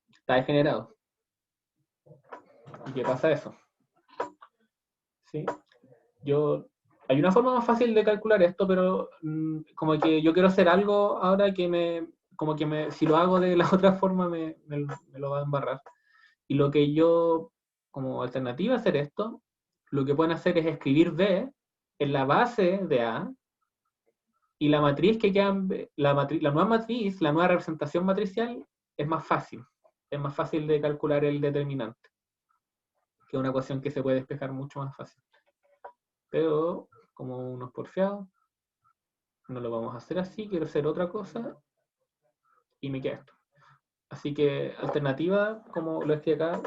Speaker 1: está degenerado. ¿Y qué pasa eso? ¿Sí? Hay una forma más fácil de calcular esto, pero como que yo quiero hacer algo ahora que si lo hago de la otra forma me lo va a embarrar. Y lo que yo, como alternativa a hacer esto, lo que pueden hacer es escribir B en la base de A, y la matriz que queda, la nueva matriz, la nueva representación matricial, es más fácil. Es más fácil de calcular el determinante, que es una ecuación que se puede despejar mucho más fácil. Pero, como unos porfiados, no lo vamos a hacer así, quiero hacer otra cosa, y me queda esto. Así que alternativa, como lo escribí acá,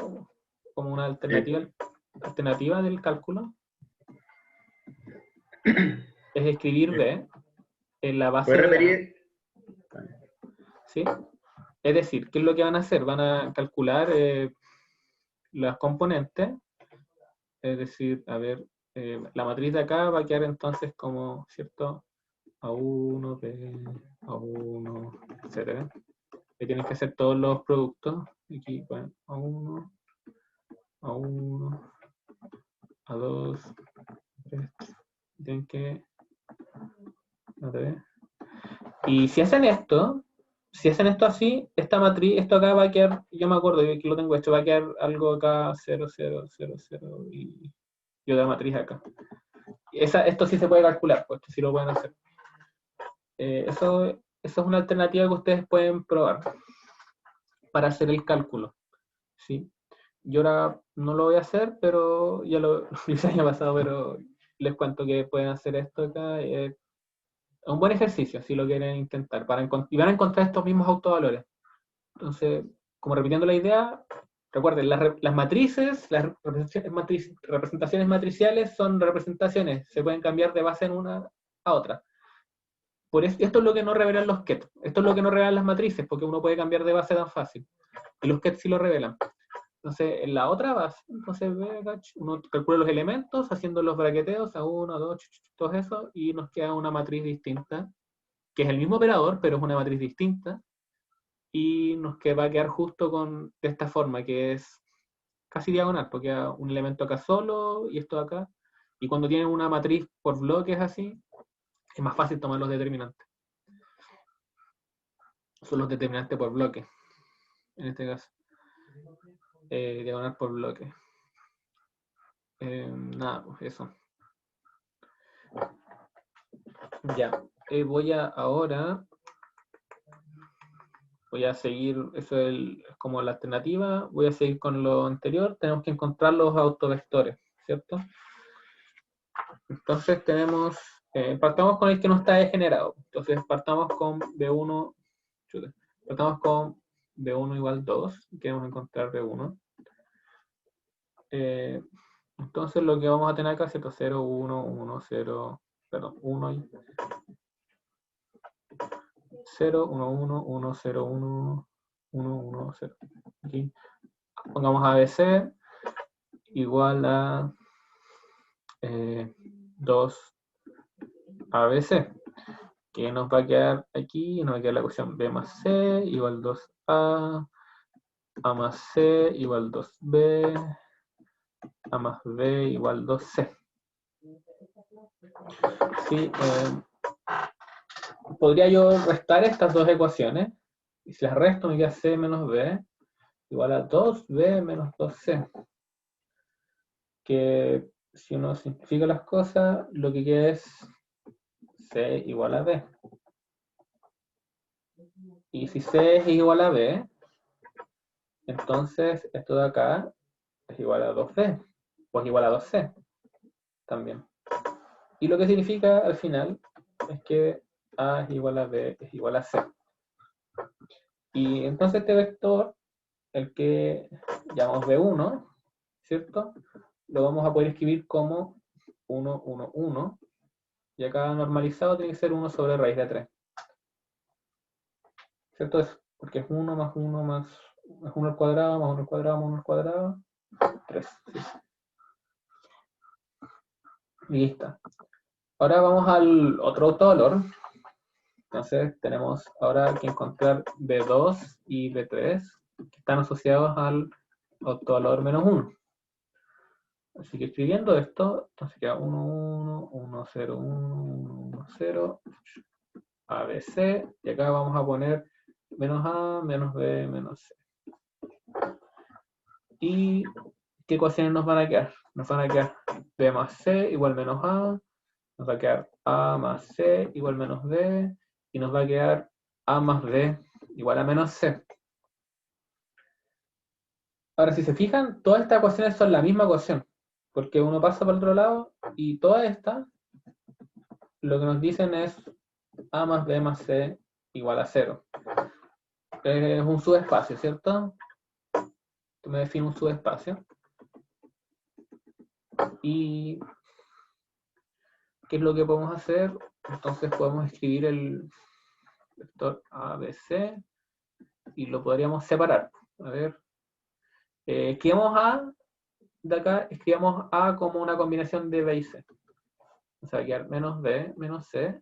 Speaker 1: como una alternativa del cálculo, es escribir B en la base
Speaker 3: ¿Puedes
Speaker 1: de A.
Speaker 3: repetir?
Speaker 1: ¿Sí? Es decir, ¿qué es lo que van a hacer? Van a calcular las componentes, es decir, a ver, la matriz de acá va a quedar entonces como, ¿cierto? A1, B, A1, etc. Que tienen que hacer todos los productos. Aquí, bueno, A1, A1, A2, 3. Tienen que... A ver. Y si hacen esto así, esta matriz, esto acá va a quedar, yo me acuerdo, yo aquí lo tengo hecho, va a quedar algo acá 0, 0, 0, 0 y otra matriz acá. Esto sí se puede calcular, pues esto sí lo pueden hacer. Eso es una alternativa que ustedes pueden probar para hacer el cálculo. ¿Sí? Yo ahora no lo voy a hacer, pero ya lo hice el año pasado, pero les cuento que pueden hacer esto acá. Es un buen ejercicio si lo quieren intentar. Y van a encontrar estos mismos autovalores. Entonces, como repitiendo la idea, recuerden, las matrices, las representaciones matriciales son representaciones, se pueden cambiar de base en una a otra. Esto es lo que no revelan los ket. Esto es lo que no revelan las matrices, porque uno puede cambiar de base tan fácil. Y los ket sí lo revelan. Entonces, en la otra base, uno calcula los elementos haciendo los braqueteos a 1, a 2, todo eso, y nos queda una matriz distinta, que es el mismo operador, pero es una matriz distinta, y va a quedar justo de esta forma, que es casi diagonal, porque hay un elemento acá solo y esto acá, y cuando tienen una matriz por bloques así, es más fácil tomar los determinantes. Son los determinantes por bloque, en este caso. Diagonal por bloque. Nada, pues eso. Ya, ahora voy a seguir, eso es como la alternativa, voy a seguir con lo anterior, tenemos que encontrar los autovectores, ¿cierto? Entonces partamos con el que no está degenerado, entonces partamos con B1 igual 2, queremos encontrar B1. Entonces lo que vamos a tener acá es 0, 1, 1, 0, perdón, 1 y 0, 1, 1, 1, 0, 1, 1, 1, 0. Aquí pongamos ABC igual a 2, ABC. ¿Qué nos va a quedar aquí? Nos va a quedar la ecuación B más C igual 2A, A más C igual 2B, A más B igual 2C. Sí, podría yo restar estas dos ecuaciones, y si las resto me queda C menos B igual a 2B menos 2C. Que si uno simplifica las cosas, lo que queda es C igual a B. Y si C es igual a B, entonces esto de acá es igual a 2B, o es igual a 2C también. Y lo que significa al final es que A es igual a B es igual a C. Y entonces este vector, el que llamamos B1, ¿cierto? Lo vamos a poder escribir como 1, 1, 1. Y acá normalizado tiene que ser 1 sobre raíz de 3. ¿Cierto? Porque es 1 más 1 más... es 1 al cuadrado, más 1 al cuadrado, más 1 al cuadrado. 3. Sí. Listo. Ahora vamos al otro autovalor. Entonces tenemos ahora que encontrar B2 y B3 que están asociados al autovalor menos 1. Así que escribiendo esto, entonces queda 1, 1, 1, 0, 1, 1, 0, ABC, y acá vamos a poner menos A, menos B, menos C. ¿Y qué ecuaciones nos van a quedar? Nos van a quedar B más C igual menos A, nos va a quedar A más C igual menos B, y nos va a quedar A más B igual a menos C. Ahora, si se fijan, todas estas ecuaciones son la misma ecuación, porque uno pasa por el otro lado y todas estas lo que nos dicen es A más B más C igual a 0. Es un subespacio, ¿cierto? Tú me defines un subespacio. ¿Y qué es lo que podemos hacer? Entonces podemos escribir el vector ABC y lo podríamos separar. A ver, escribamos A de acá, escribamos A como una combinación de B y C. O sea, quedar menos B, menos C,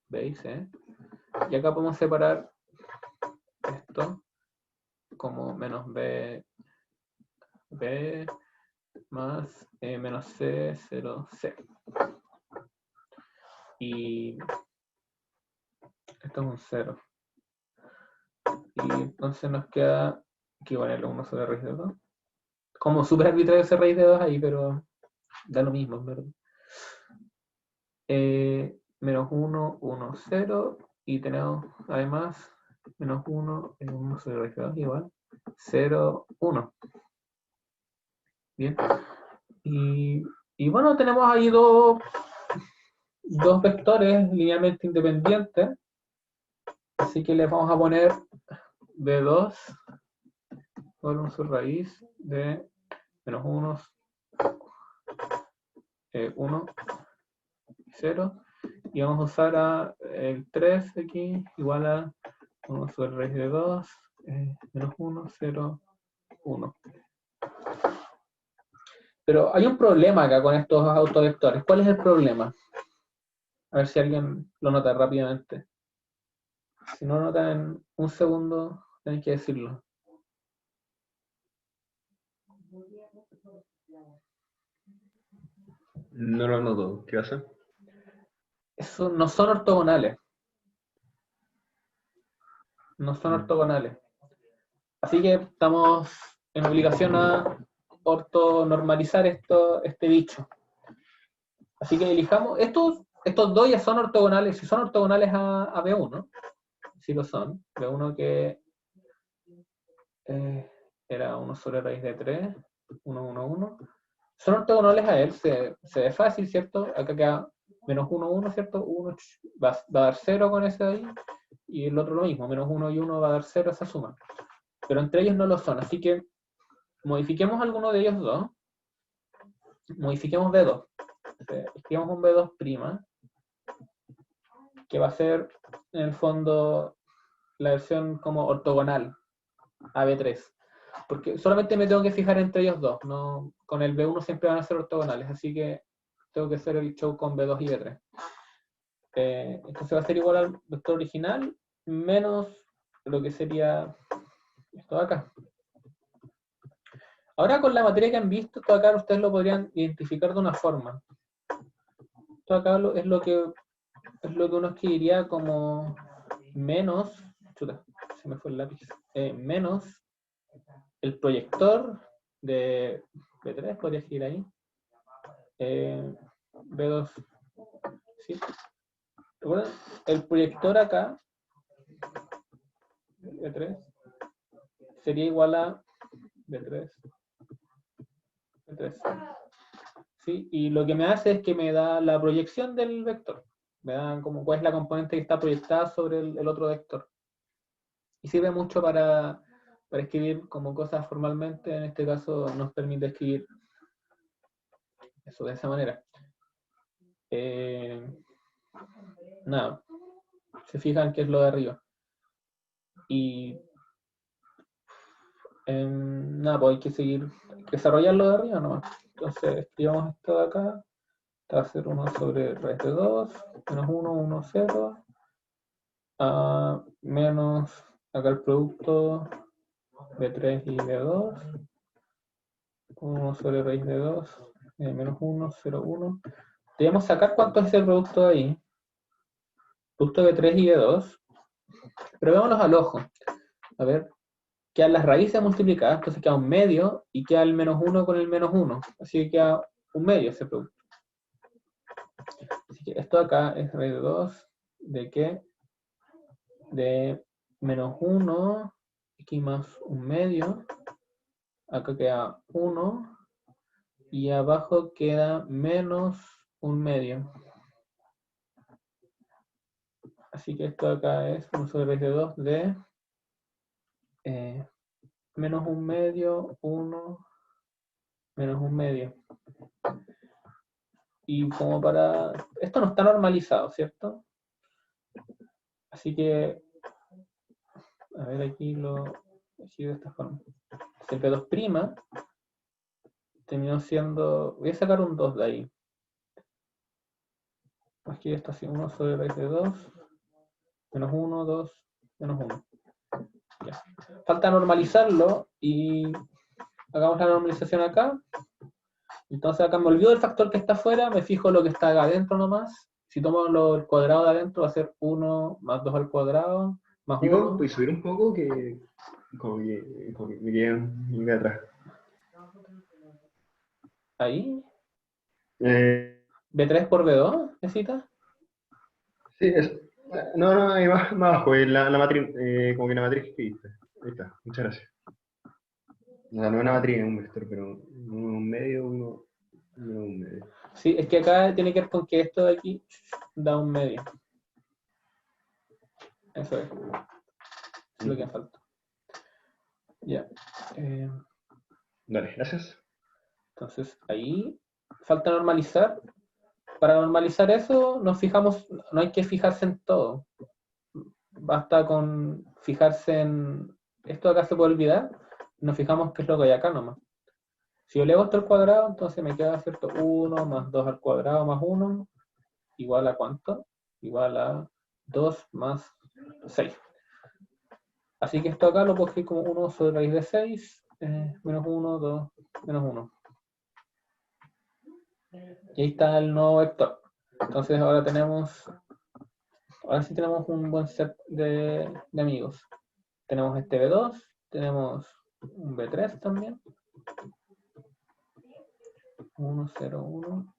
Speaker 1: B y C. Y acá podemos separar esto como menos B, B más menos C, 0, C. Y esto es un 0. Y entonces nos queda que ponerle 1 sobre raíz de 2. Como súper arbitrario ese raíz de 2 ahí, pero da lo mismo, en verdad. Menos 1, 1, 0. Y tenemos además menos 1, 1 sobre raíz de 2 igual 0, 1. Bien. Y bueno, tenemos ahí dos vectores linealmente independientes. Así que les vamos a poner B2 por 1 sobre raíz de menos 1, 1, 0. Y vamos a usar el 3 aquí igual a 1 sobre raíz de 2, menos 1, 0, 1. Pero hay un problema acá con estos autovectores. ¿Cuál es el problema? A ver si alguien lo nota rápidamente. Si no lo notan en un segundo, tenéis que decirlo.
Speaker 3: No lo noto. ¿Qué pasa?
Speaker 1: Eso no son ortogonales. No son ortogonales. Así que estamos en obligación a ortonormalizar este bicho. Así que elijamos, estos dos ya son ortogonales, si son ortogonales a B1, si lo son, B1 que era 1 sobre raíz de 3, 1, 1, 1, son ortogonales a él, se ve fácil, ¿cierto? Acá queda menos 1, 1, ¿cierto? 1 va a dar 0 con ese de ahí, y el otro lo mismo, menos 1 y 1 va a dar 0 esa suma. Pero entre ellos no lo son, así que modifiquemos alguno de ellos dos, modifiquemos B2. Escribamos un B2', que va a ser en el fondo la versión como ortogonal a B3. Porque solamente me tengo que fijar entre ellos dos, no, con el B1 siempre van a ser ortogonales, así que tengo que hacer el show con B2 y B3. Entonces va a ser igual al vector original menos lo que sería esto de acá. Ahora con la materia que han visto, esto acá ustedes lo podrían identificar de una forma. Esto acá es lo que uno escribiría como menos, chuta, se me fue el lápiz, menos el proyector de B3, podría escribir ahí, B2, ¿sí? ¿Recuerdan? El proyector acá, B3, sería igual a B3, B3. ¿Sí? Y lo que me hace es que me da la proyección del vector. Me dan como cuál es la componente que está proyectada sobre el otro vector. Y sirve mucho para escribir como cosas formalmente. En este caso nos permite escribir eso de esa manera. Nada. Se fijan que es lo de arriba. Y nada, pues hay que seguir, hay que desarrollar lo de arriba nomás. Entonces escribamos esto de acá. Esto va a ser 1 sobre raíz de 2, menos 1, 1, 0. Menos acá el producto B3 y B2, 1 sobre raíz de 2, menos 1, 0, 1. Debemos sacar cuánto es el producto de ahí. Producto de B3 y B2. Pero veámoslos al ojo. A ver, quedan las raíces multiplicadas, entonces queda un medio y queda el menos 1 con el menos 1. Así que queda un medio ese producto. Así que esto acá es raíz de 2. ¿De qué? De menos 1, aquí más un medio, acá queda 1, y abajo queda menos un medio. Así que esto acá es 1 sobre raíz de 2 de menos un medio, 1, menos un medio. Y como para... Esto no está normalizado, ¿cierto? Así que... A ver, aquí lo... Aquí de esta forma. P2' terminó siendo... Voy a sacar un 2 de ahí. Aquí esto así, 1 sobre raíz de 2, menos 1, 2, menos 1. Ya. Falta normalizarlo y hagamos la normalización acá. Entonces acá me olvido del factor que está afuera, me fijo lo que está acá adentro nomás. Si tomo el cuadrado de adentro va a ser 1 más 2 al cuadrado, más
Speaker 3: Digo,
Speaker 1: 1.
Speaker 3: puedes subir un poco que como que me quedé atrás.
Speaker 1: Ahí.
Speaker 3: Eh,
Speaker 1: B3 por B2, ¿necesitas?
Speaker 3: sí, es, no, ahí más abajo, la matriz, como que la matriz que escribiste. Ahí está, muchas gracias. O sea, no es una matriz, es un vector, pero un medio, un medio.
Speaker 1: Sí, es que acá tiene que ver con que esto de aquí da un medio. Eso es. Es lo que falta. Ya.
Speaker 3: Dale, gracias.
Speaker 1: Entonces ahí falta normalizar. Para normalizar eso, nos fijamos, no hay que fijarse en todo. Basta con fijarse en esto acá se puede olvidar, nos fijamos qué es lo que hay acá nomás. Si yo elevo esto al cuadrado, entonces me queda, ¿cierto? 1 más 2 al cuadrado más 1, igual a ¿cuánto? Igual a 2 más 6. Así que esto acá lo puedo escribir como 1 sobre raíz de 6, menos 1, 2, menos 1. Y ahí está el nuevo vector. Entonces ahora sí tenemos un buen set de amigos. Tenemos este B2, tenemos un B3 también. 1, 0, 1.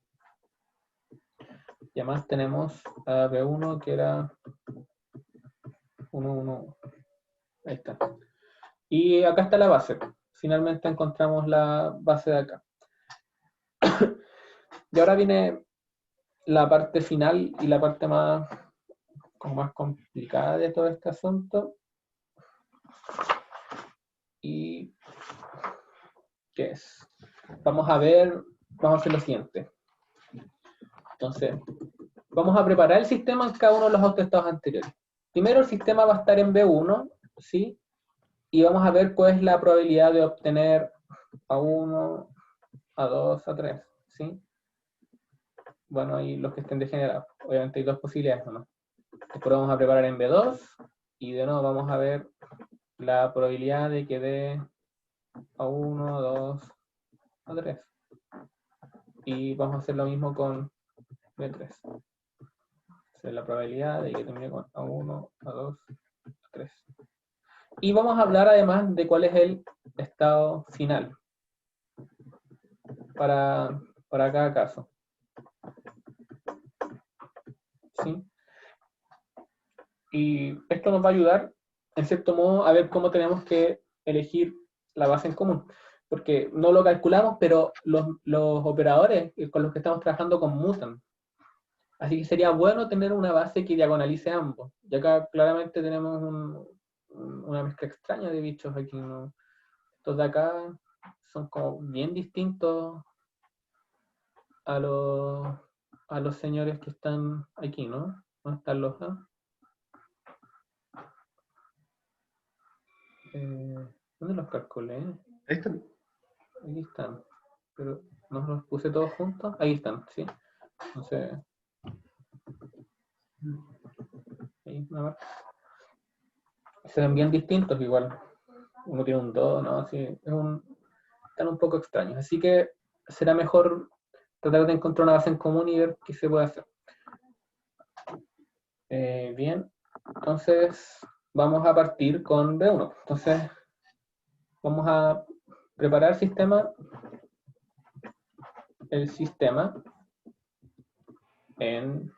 Speaker 1: Y además tenemos a B1 que era 1, 1. Ahí está. Y acá está la base. Finalmente encontramos la base de acá. Y ahora viene la parte final y la parte más complicada de todo este asunto. ¿Y qué es? Vamos a hacer lo siguiente. Entonces, vamos a preparar el sistema en cada uno de los autoestados anteriores. Primero el sistema va a estar en B1, ¿sí? Y vamos a ver cuál es la probabilidad de obtener A1, A2, A3, ¿sí? bueno, ahí los que estén degenerados. Obviamente hay dos posibilidades, ¿no? Después vamos a preparar en B2 y de nuevo vamos a ver la probabilidad de que dé A1, 2, A3. Y vamos a hacer lo mismo con B3. Esa es la probabilidad de que termine con A1, A2, A3. Y vamos a hablar además de cuál es el estado final para cada caso. ¿Sí? Y esto nos va a ayudar, en cierto modo, a ver cómo tenemos que elegir la base en común. Porque no lo calculamos, pero los operadores con los que estamos trabajando conmutan. Así que sería bueno tener una base que diagonalice ambos. Y acá claramente tenemos una mezcla extraña de bichos aquí, ¿no? Estos de acá son como bien distintos a los señores que están aquí, ¿no? ¿Dónde están los A? ¿Dónde los calculé?
Speaker 3: Ahí está.
Speaker 1: Aquí están. Pero no los puse todos juntos. Ahí están, sí. Entonces. Ahí, nada más. Se ven bien distintos igual. Uno tiene un 2, ¿no? Sí, están un poco extraños. Así que será mejor tratar de encontrar una base en común y ver qué se puede hacer. Bien. Entonces, vamos a partir con B1. Entonces, vamos a preparar el sistema en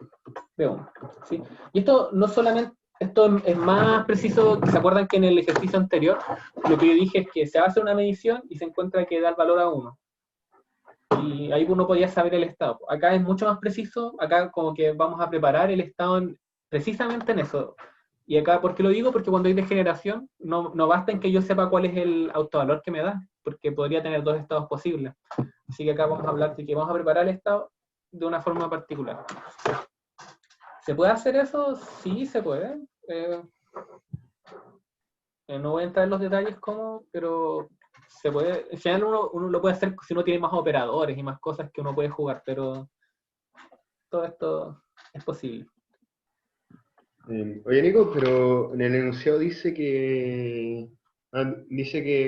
Speaker 1: B1. ¿Sí? Y esto no solamente, esto es más preciso, ¿se acuerdan que en el ejercicio anterior lo que yo dije es que se hace una medición y se encuentra que da el valor a 1? Y ahí uno podía saber el estado. Acá es mucho más preciso, acá como que vamos a preparar el estado precisamente en eso. Y acá, ¿por qué lo digo? Porque cuando hay degeneración, no basta en que yo sepa cuál es el autovalor que me da, porque podría tener dos estados posibles. Así que acá vamos a hablar de que vamos a preparar el estado de una forma particular. ¿Se puede hacer eso? Sí, se puede. No voy a entrar en los detalles cómo, pero se puede. En general uno lo puede hacer si uno tiene más operadores y más cosas que uno puede jugar, pero todo esto es posible.
Speaker 3: Oye, Nico, pero en el enunciado dice que...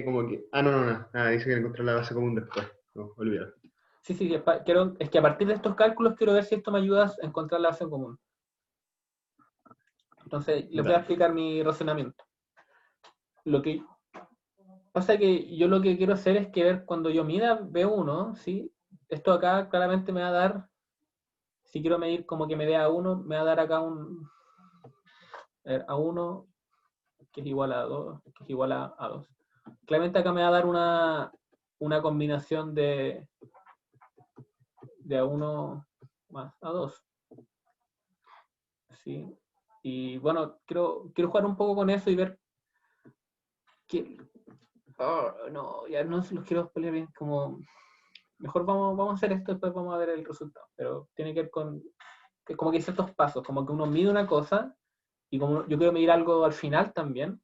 Speaker 3: como que... no, dice que encontró la base común después. No, olvídalo.
Speaker 1: Sí, es que a partir de estos cálculos quiero ver si esto me ayuda a encontrar la base común. Entonces, les voy a explicar mi razonamiento. Lo que pasa es que yo lo que quiero hacer es que ver cuando yo mida B1, ¿sí? Esto acá claramente me va a dar, si quiero medir como que me dé A1, me va a dar acá un A1 que es igual a 2, que es igual a 2. Claramente acá me va a dar una combinación de A1 más A2. ¿Sí? Y bueno, quiero jugar un poco con eso y ver que... Oh, no, ya no se los quiero pelear bien, como... Mejor vamos a hacer esto, después vamos a ver el resultado. Pero tiene que ver con... Como que hay ciertos pasos, como que uno mide una cosa y como yo quiero medir algo al final también,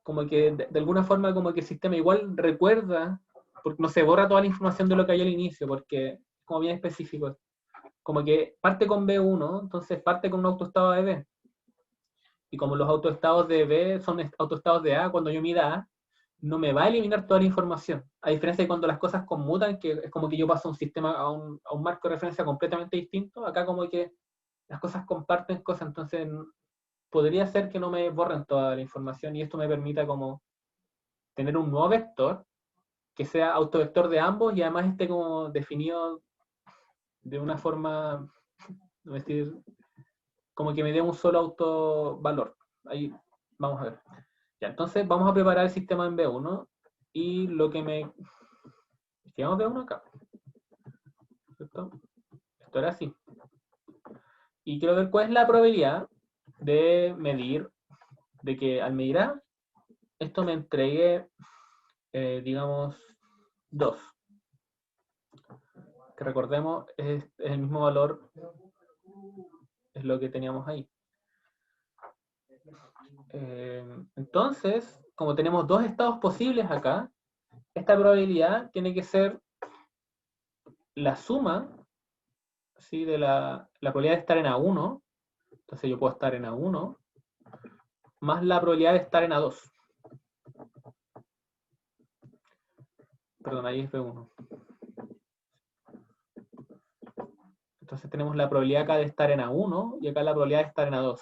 Speaker 1: como que de alguna forma como que el sistema igual recuerda, porque no se borra toda la información de lo que hay al inicio, porque es como bien específico. Como que parte con B1, entonces parte con un autoestado de B. Y como los autoestados de B son autoestados de A, cuando yo mida A, no me va a eliminar toda la información. A diferencia de cuando las cosas conmutan, que es como que yo paso a un sistema, a un marco de referencia completamente distinto, acá como que las cosas comparten cosas, entonces podría ser que no me borren toda la información y esto me permita como tener un nuevo vector que sea autovector de ambos y además esté como definido de una forma, no decir, como que me dé un solo autovalor. Ahí vamos a ver. Ya, entonces vamos a preparar el sistema en B1 y lo que me... Escribamos B1 acá. ¿Cierto? Esto era así. Y quiero ver cuál es la probabilidad de medir, de que al medir A, esto me entregue, digamos, 2. Que recordemos, es el mismo valor, es lo que teníamos ahí. Entonces, como tenemos dos estados posibles acá, esta probabilidad tiene que ser la suma ¿sí? De la probabilidad de estar en A1, entonces yo puedo estar en A1, más la probabilidad de estar en A2. Perdón, ahí es B1. Entonces tenemos la probabilidad acá de estar en A1 y acá la probabilidad de estar en A2.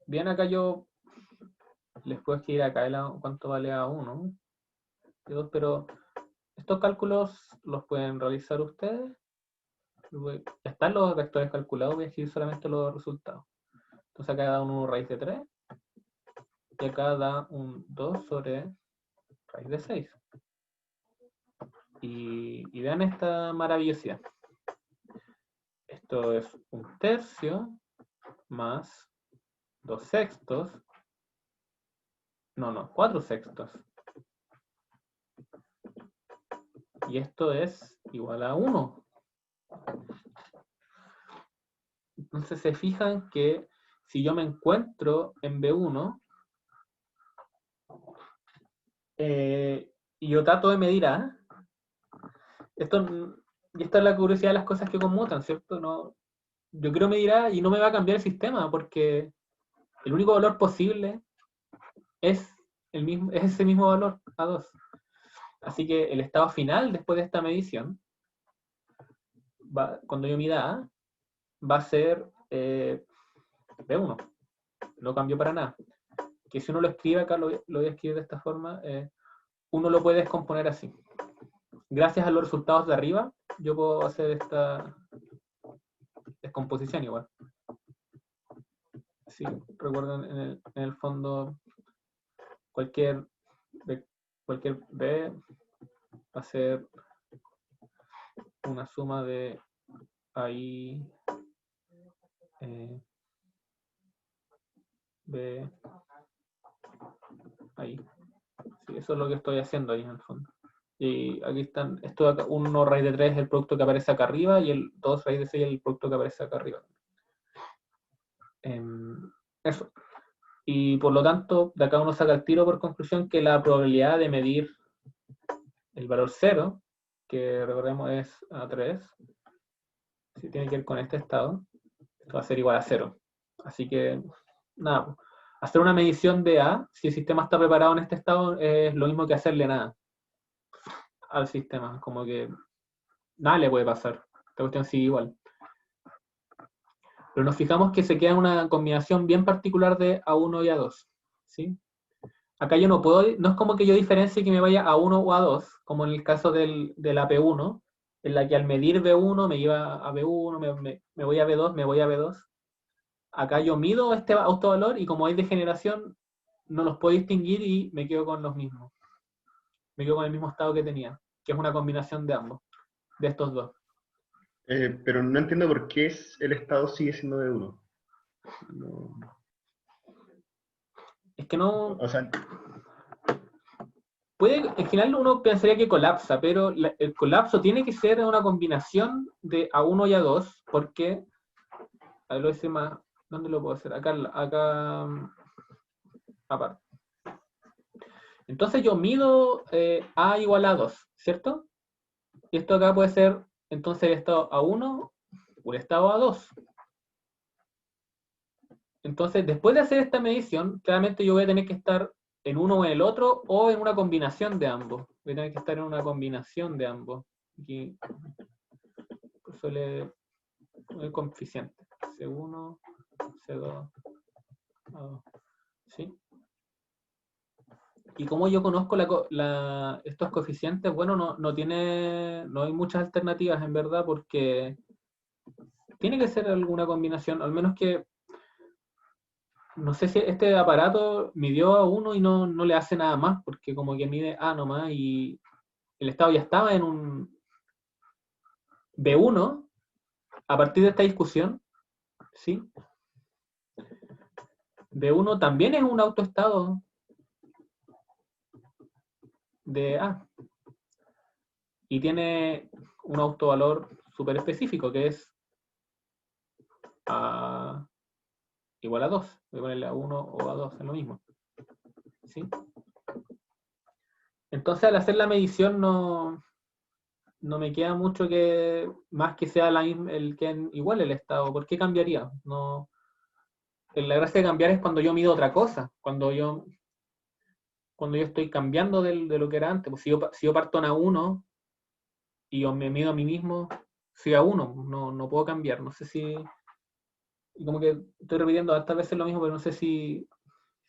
Speaker 1: Bien, acá yo les puedo escribir acá cuánto vale A1, A2, pero estos cálculos los pueden realizar ustedes. Ya están los vectores calculados, voy a escribir solamente los resultados. Entonces acá da un 1 raíz de 3 y acá da un 2 sobre raíz de 6. Y vean esta maravillosidad. Esto es 1/3 más 2/6. No, 4/6. Y esto es igual a 1. Entonces se fijan que si yo me encuentro en B1 y yo trato de medir A, y esta es la curiosidad de las cosas que conmutan, ¿cierto? No, yo quiero medir A y no me va a cambiar el sistema porque el único valor posible es ese mismo valor, A2. Así que el estado final después de esta medición, cuando yo mida A, va a ser B1. No cambió para nada. Que si uno lo escribe acá, lo voy a escribir de esta forma, uno lo puede descomponer así. Gracias a los resultados de arriba, yo puedo hacer esta descomposición igual. Sí, recuerden, en el fondo, cualquier B va a ser una suma de ahí B ahí. Sí, eso es lo que estoy haciendo ahí en el fondo. Y aquí están, esto de acá, 1 raíz de 3 es el producto que aparece acá arriba y el 2 raíz de 6 es el producto que aparece acá arriba. Eso. Y por lo tanto, de acá uno saca el tiro por conclusión que la probabilidad de medir el valor 0, que recordemos es A3, si tiene que ver con este estado, esto va a ser igual a 0. Así que, nada, hacer una medición de A, si el sistema está preparado en este estado, es lo mismo que hacerle nada al sistema, como que nada le puede pasar. Esta cuestión sigue igual. Pero nos fijamos que se queda una combinación bien particular de A1 y A2. ¿Sí? Acá yo no puedo, no es como que yo diferencie que me vaya a 1 o a 2, como en el caso del AP1, en la que al medir B1 me iba a B1, me voy a B2, me voy a B2. Acá yo mido este autovalor y como hay degeneración, no los puedo distinguir y me quedo con los mismos. Me quedo con el mismo estado que tenía, que es una combinación de ambos, de estos dos.
Speaker 3: Pero no entiendo por qué el estado sigue siendo de 1. No.
Speaker 1: Es que no...
Speaker 3: O sea,
Speaker 1: en general uno pensaría que colapsa, pero el colapso tiene que ser una combinación de A1 y A2, porque, a ver, lo hice más, ¿dónde lo puedo hacer? Acá aparte. Entonces yo mido A igual a 2, ¿cierto? Y esto acá puede ser entonces el estado A1 o el estado A2. Entonces, después de hacer esta medición, claramente yo voy a tener que estar en uno o en el otro, o en una combinación de ambos. Voy a tener que estar en una combinación de ambos. Aquí suele el coeficiente. C1, C2, A2. ¿Sí? Y como yo conozco estos coeficientes, bueno, no hay muchas alternativas en verdad, porque tiene que ser alguna combinación, al menos que no sé si este aparato midió a 1 y no le hace nada más, porque como que mide A nomás y el estado ya estaba en un B1 a partir de esta discusión, ¿sí? B1 también es un autoestado de A y tiene un autovalor súper específico que es A igual a 2. Voy a ponerle a 1 o a 2, es lo mismo. ¿Sí? Entonces al hacer la medición no no me queda mucho que más que sea igual el estado. ¿Por qué cambiaría? No, la gracia de cambiar es cuando yo mido otra cosa, cuando yo estoy cambiando de lo que era antes. Pues si yo parto en A1 y yo me mido a mí mismo, soy A1, no puedo cambiar. No sé si, y como que estoy repitiendo hartas veces lo mismo, pero no sé si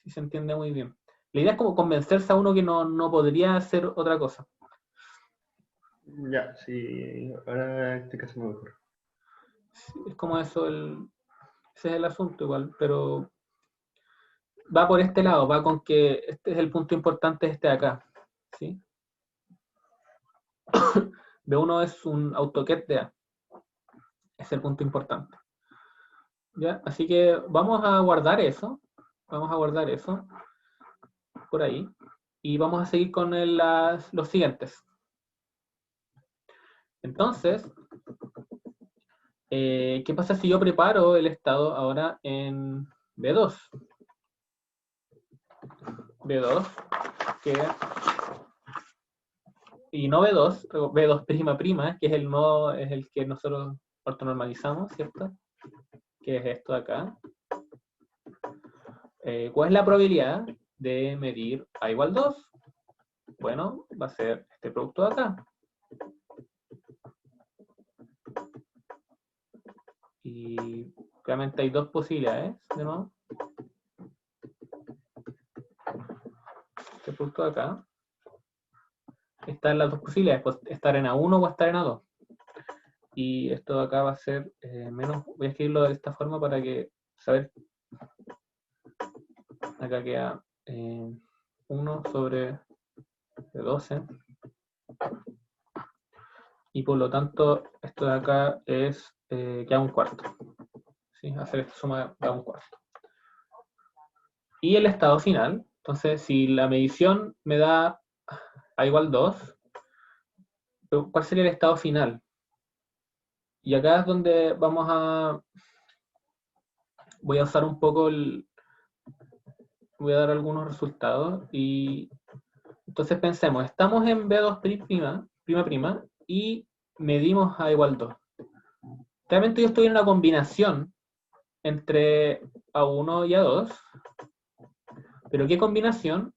Speaker 1: se entiende muy bien. La idea es como convencerse a uno que no podría hacer otra cosa.
Speaker 3: Ya, sí, ahora este caso me mejor.
Speaker 1: Es como eso, ese es el asunto igual, pero va por este lado, va con que este es el punto importante este de acá, ¿sí? B1 es un AutoCAD de A, es el punto importante. ¿Ya? Así que vamos a guardar eso por ahí, y vamos a seguir con los siguientes. Entonces, ¿qué pasa si yo preparo el estado ahora en B2? B2, que, y no B2, B2'', que es el nodo, es el que nosotros ortonormalizamos, ¿cierto? Que es esto de acá. ¿Cuál es la probabilidad de medir A igual 2? Bueno, va a ser este producto de acá. Y obviamente hay dos posibilidades, de nuevo. Este producto de acá. Están las dos posibilidades, pues estar en A1 o estar en A2. Y esto de acá va a ser menos, voy a escribirlo de esta forma para que saber. Acá queda 1 sobre 12. Y por lo tanto, esto de acá es queda un cuarto. ¿Sí? Hacer esta suma da un cuarto. Y el estado final, entonces si la medición me da A igual 2, ¿cuál sería el estado final? Y acá es donde voy a usar un poco voy a dar algunos resultados y entonces pensemos, estamos en B2', y medimos A igual 2. Realmente yo estoy en una combinación entre A1 y A2, pero ¿qué combinación?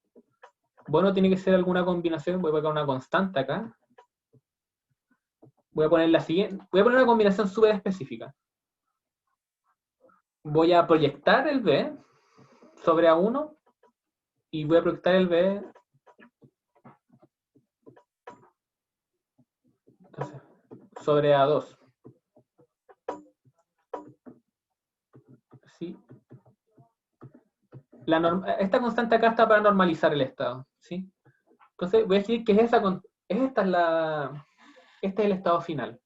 Speaker 1: Bueno, tiene que ser alguna combinación, voy a poner una constante acá. Voy a poner la siguiente, voy a poner una combinación súper específica. Voy a proyectar el B sobre A1 y voy a proyectar el B entonces, sobre A2. ¿Sí? Esta constante acá está para normalizar el estado. ¿Sí? Entonces voy a decir que este es el estado final.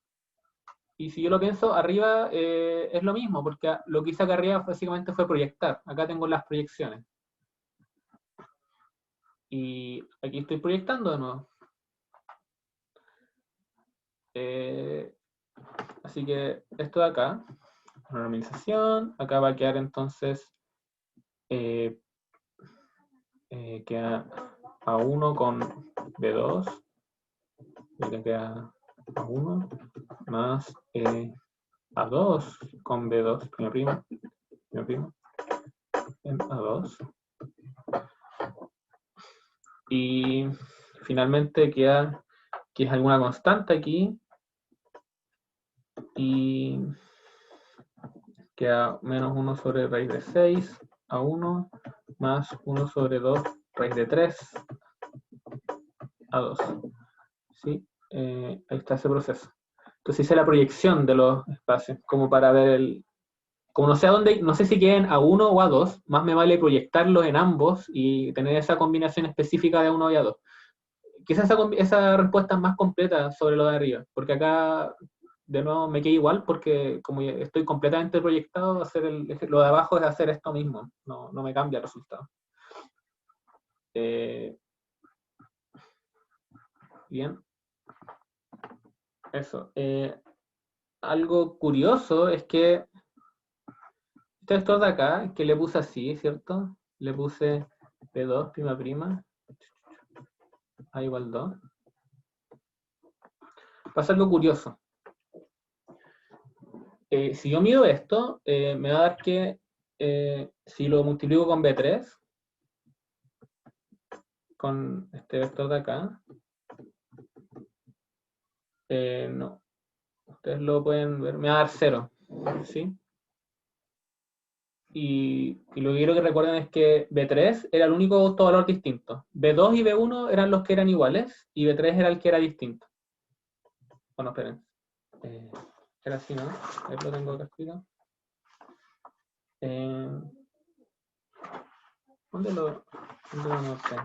Speaker 1: Y si yo lo pienso, arriba es lo mismo, porque lo que hice acá arriba básicamente fue proyectar. Acá tengo las proyecciones. Y aquí estoy proyectando de nuevo. Así que esto de acá, normalización, acá va a quedar entonces, queda A1 con B2, y acá queda A1 más A2 con B2, prima, en A2. Y finalmente queda que es alguna constante aquí, y queda menos 1 sobre raíz de 6 a 1 más 1 sobre 2 raíz de 3 a 2. ¿Sí? Ahí está ese proceso. Entonces hice la proyección de los espacios, como para ver como no sé a dónde, no sé si queden a 1 o a 2, más me vale proyectarlos en ambos y tener esa combinación específica de 1 y a 2. Quizás esa respuesta es más completa sobre lo de arriba, porque acá de nuevo me queda igual porque como estoy completamente proyectado, lo de abajo es hacer esto mismo, no me cambia el resultado. Bien. Eso. Algo curioso es que esto de acá, que le puse así, ¿cierto? Le puse P2', A igual 2. pasa algo curioso. Si yo mido esto, me va a dar que si lo multiplico con B3, con este vector de acá, no, ustedes lo pueden ver, me va a dar 0, ¿sí? Y lo que quiero que recuerden es que B3 era el único autovalor distinto. B2 y B1 eran los que eran iguales, y B3 era el que era distinto. Bueno, esperen. Era así, ¿no? Ahí lo tengo acá escrito. ¿Dónde lo anoté?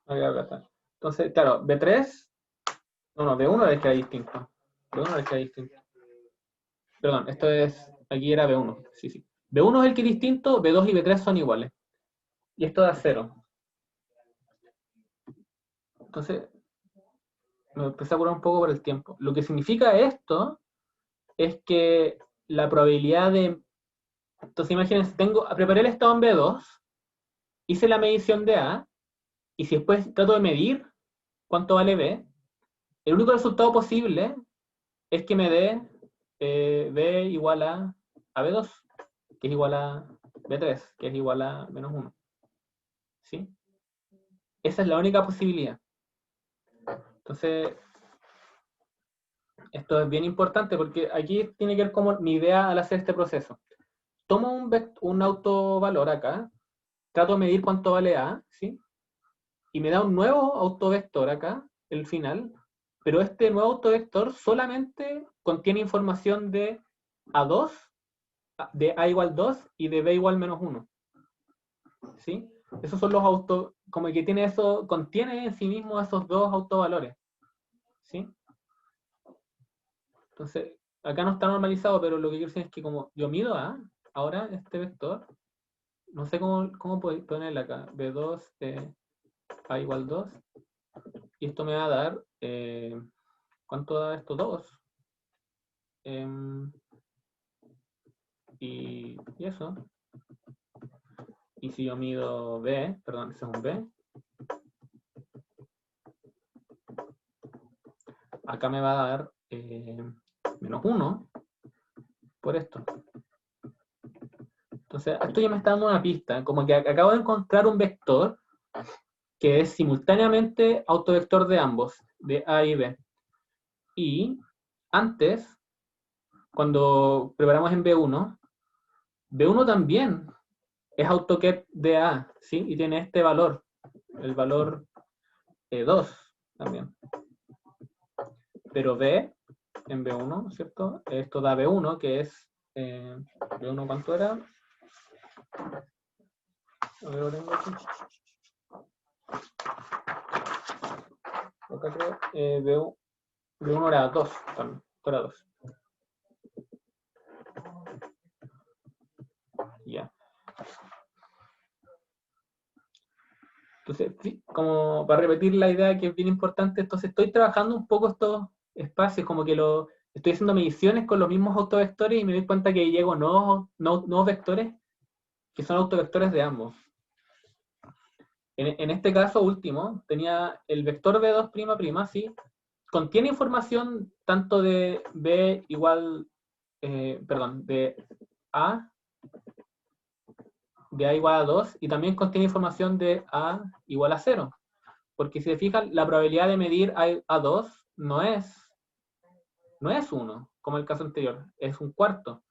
Speaker 1: Acá está. Entonces, claro, B3, no, B1 es que era distinto. B1 es que era distinto. Perdón, esto es, aquí era B1, sí. B1 es el que es distinto, B2 y B3 son iguales. Y esto da 0. Entonces, me empecé a apurar un poco por el tiempo. Lo que significa esto es que la probabilidad de... Entonces, imagínense, preparé el estado en B2, hice la medición de A, y si después trato de medir cuánto vale B, el único resultado posible es que me dé B igual a B2, que es igual a B3, que es igual a menos 1. ¿Sí? Esa es la única posibilidad. Entonces, esto es bien importante porque aquí tiene que ver como mi idea al hacer este proceso. Tomo un autovalor acá, trato de medir cuánto vale A, ¿sí? Y me da un nuevo autovector acá, el final, pero este nuevo autovector solamente contiene información de A2, de A igual 2 y de B igual menos 1. ¿Sí? Esos son los como que tiene eso, contiene en sí mismo esos dos autovalores. ¿Sí? Entonces, acá no está normalizado, pero lo que quiero decir es que como yo mido A, ahora este vector, no sé cómo puedo ponerle acá, B2, A igual 2, y esto me va a dar, ¿cuánto da esto? 2. Y eso. Y si yo mido B, perdón, ese es un B, acá me va a dar menos 1 por esto. Entonces, esto ya me está dando una pista, como que acabo de encontrar un vector que es simultáneamente autovector de ambos, de A y B. Y antes, cuando preparamos en B1, B1 también es AutoCAD de A, ¿sí? Y tiene este valor, el valor 2 también. Pero B, en B1, ¿cierto? Esto da B1, que es, B1, ¿cuánto era? A ver, lo tengo aquí. Acá creo, B1 era 2 también, esto era 2. Ya. Entonces, sí, como para repetir la idea que es bien importante, entonces estoy trabajando un poco estos espacios, como que estoy haciendo mediciones con los mismos autovectores y me doy cuenta que llego a nuevos vectores que son autovectores de ambos. En este caso último, tenía el vector B2'', ¿sí? Contiene información tanto de B igual, de A igual a 2 y también contiene información de A igual a 0. Porque si se fijan, la probabilidad de medir A2 no es 1, como el caso anterior, es un cuarto.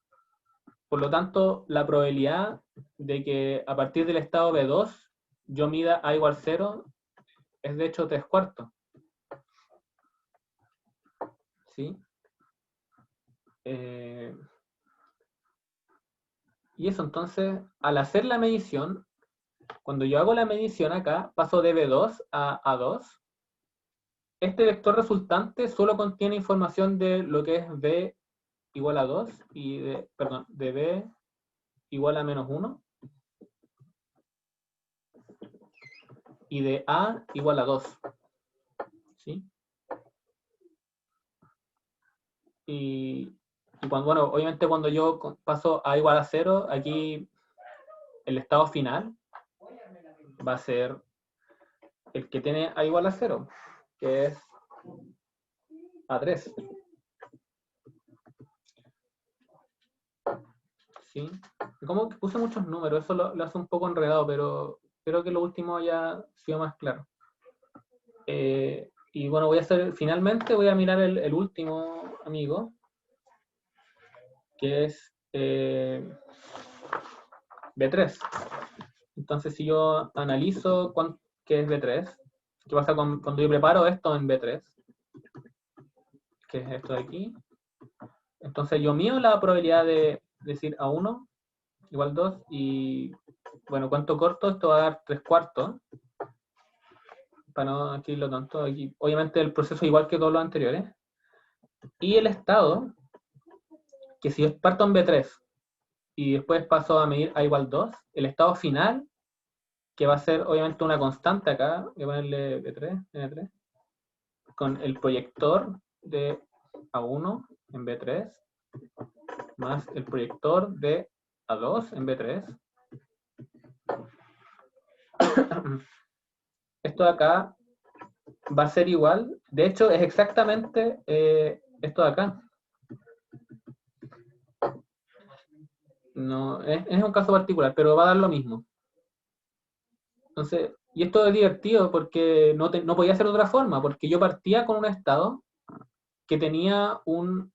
Speaker 1: Por lo tanto, la probabilidad de que a partir del estado B2 yo mida A igual 0 es de hecho 3/4. ¿Sí? Y eso entonces, al hacer la medición, cuando yo hago la medición acá, paso de B2 a A2, este vector resultante solo contiene información de lo que es B igual a 2 y de B igual a menos 1 y de A igual a 2. ¿Sí? Y bueno, obviamente cuando yo paso A igual a 0, aquí el estado final va a ser el que tiene A igual a 0, que es A3. ¿Sí? Como que puse muchos números, eso lo hace un poco enredado, pero creo que lo último ya ha sido más claro. Y bueno, finalmente voy a mirar el último amigo, que es B3. Entonces, si yo analizo qué es B3, ¿qué pasa cuando yo preparo esto en B3? Que es esto de aquí. Entonces, yo mido la probabilidad de decir A1 igual 2 y, bueno, cuánto corto, esto va a dar 3/4. Para no escribirlo tanto aquí. Obviamente el proceso es igual que todos los anteriores. Y el estado, que si yo parto en B3 y después paso a medir A igual 2, el estado final, que va a ser obviamente una constante acá, voy a ponerle B3, N3, con el proyector de A1 en B3, más el proyector de A2 en B3. Esto de acá va a ser igual, de hecho es exactamente esto de acá. No, es un caso particular, pero va a dar lo mismo. Entonces, y esto es divertido porque no podía ser de otra forma, porque yo partía con un estado que tenía un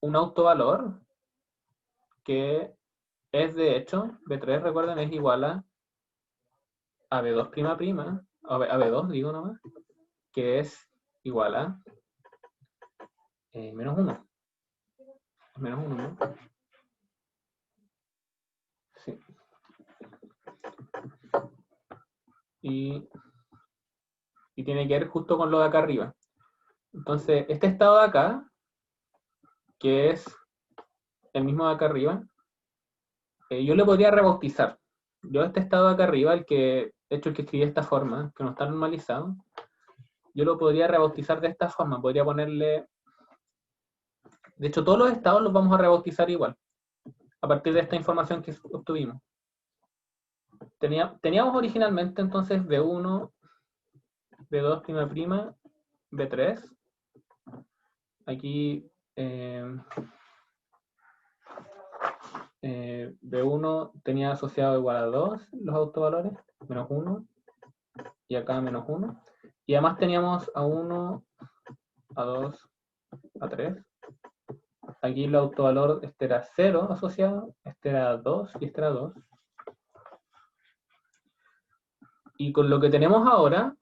Speaker 1: autovalor que es de hecho, B3, recuerden, es igual a B2', a B2 digo nomás, que es igual a menos 1. Menos 1, ¿no? Sí. Y tiene que ver justo con lo de acá arriba. Entonces, este estado de acá, que es el mismo de acá arriba, yo le podría rebautizar. Yo este estado de acá arriba, el que escribí de esta forma, que no está normalizado, yo lo podría rebautizar de esta forma. Podría ponerle... De hecho, todos los estados los vamos a rebautizar igual, a partir de esta información que obtuvimos. Teníamos originalmente entonces B1, B2', B3. Aquí B1 tenía asociado igual a 2 los autovalores, menos 1, y acá menos 1. Y además teníamos A1, A2, A3. Aquí el autovalor este era 0 asociado, este era 2 y este era 2. Y con lo que tenemos ahora,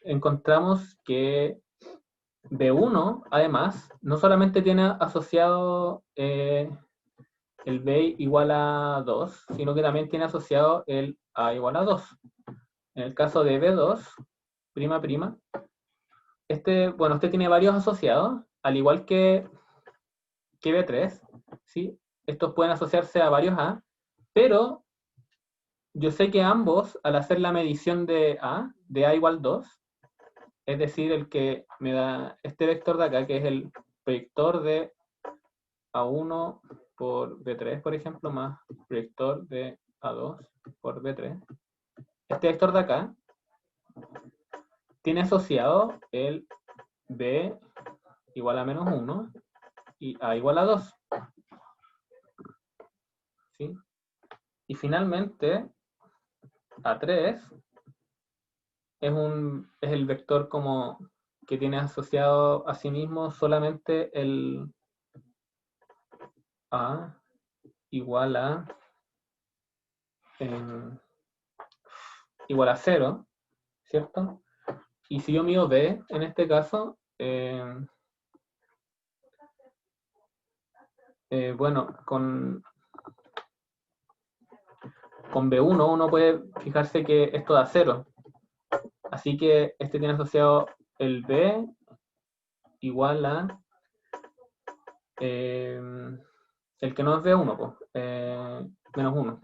Speaker 1: encontramos que B1, además, no solamente tiene asociado el B igual a 2, sino que también tiene asociado el A igual a 2. En el caso de B2, este tiene varios asociados, al igual que B3, ¿sí? Estos pueden asociarse a varios A, pero yo sé que ambos, al hacer la medición de A igual 2, es decir, el que me da este vector de acá, que es el proyector de A1 por B3, por ejemplo, más proyector de A2 por B3. Este vector de acá tiene asociado el B igual a menos 1 y A igual a 2. ¿Sí? Y finalmente, A3 es el vector como que tiene asociado a sí mismo solamente el A igual a 0, ¿cierto? Y si yo mido B, en este caso, bueno, con B1 uno puede fijarse que esto da 0. Así que este tiene asociado el B igual a el que no es B1, pues, menos 1.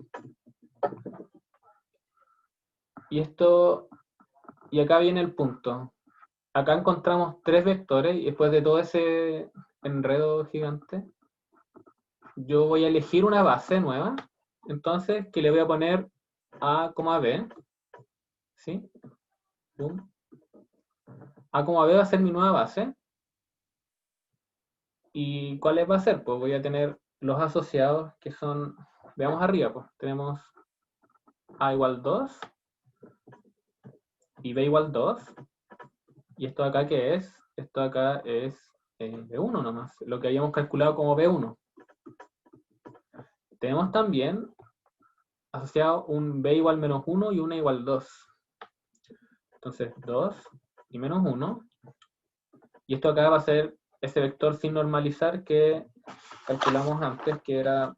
Speaker 1: Y acá viene el punto. Acá encontramos 3 vectores y después de todo ese enredo gigante, yo voy a elegir una base nueva, entonces, que le voy a poner A, B, ¿sí? Pum. A, B va a ser mi nueva base. ¿Y cuáles va a ser? Pues voy a tener los asociados que son, veamos arriba, pues tenemos A igual 2 y B igual 2. ¿Y esto acá qué es? Esto acá es B1 nomás, lo que habíamos calculado como B1. Tenemos también asociado un B igual menos 1 y una igual 2. Entonces 2 y menos 1. Y esto acá va a ser ese vector sin normalizar que calculamos antes, que era,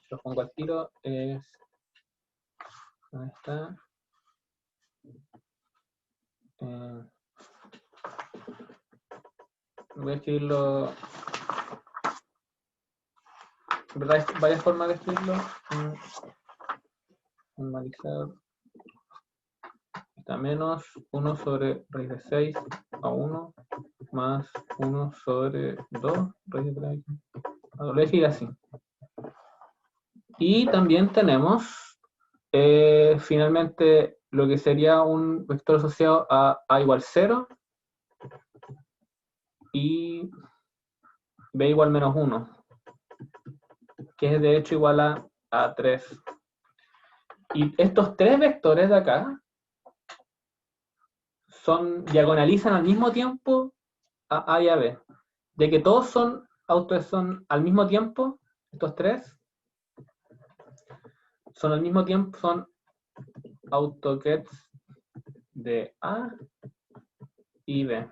Speaker 1: lo pongo al tiro, es, ¿dónde está? Voy a escribirlo, en verdad hay varias formas de escribirlo. Normalizar está menos 1 sobre raíz de 6 a 1 más 1 sobre 2 raíz de 3. Lo voy a escribir así. Y también tenemos finalmente lo que sería un vector asociado a igual 0 y b igual menos 1, que es de hecho igual a 3. Y estos tres vectores de acá diagonalizan al mismo tiempo a y a b. De que todos son al mismo tiempo, estos tres son al mismo tiempo, son AutoGets de A y B.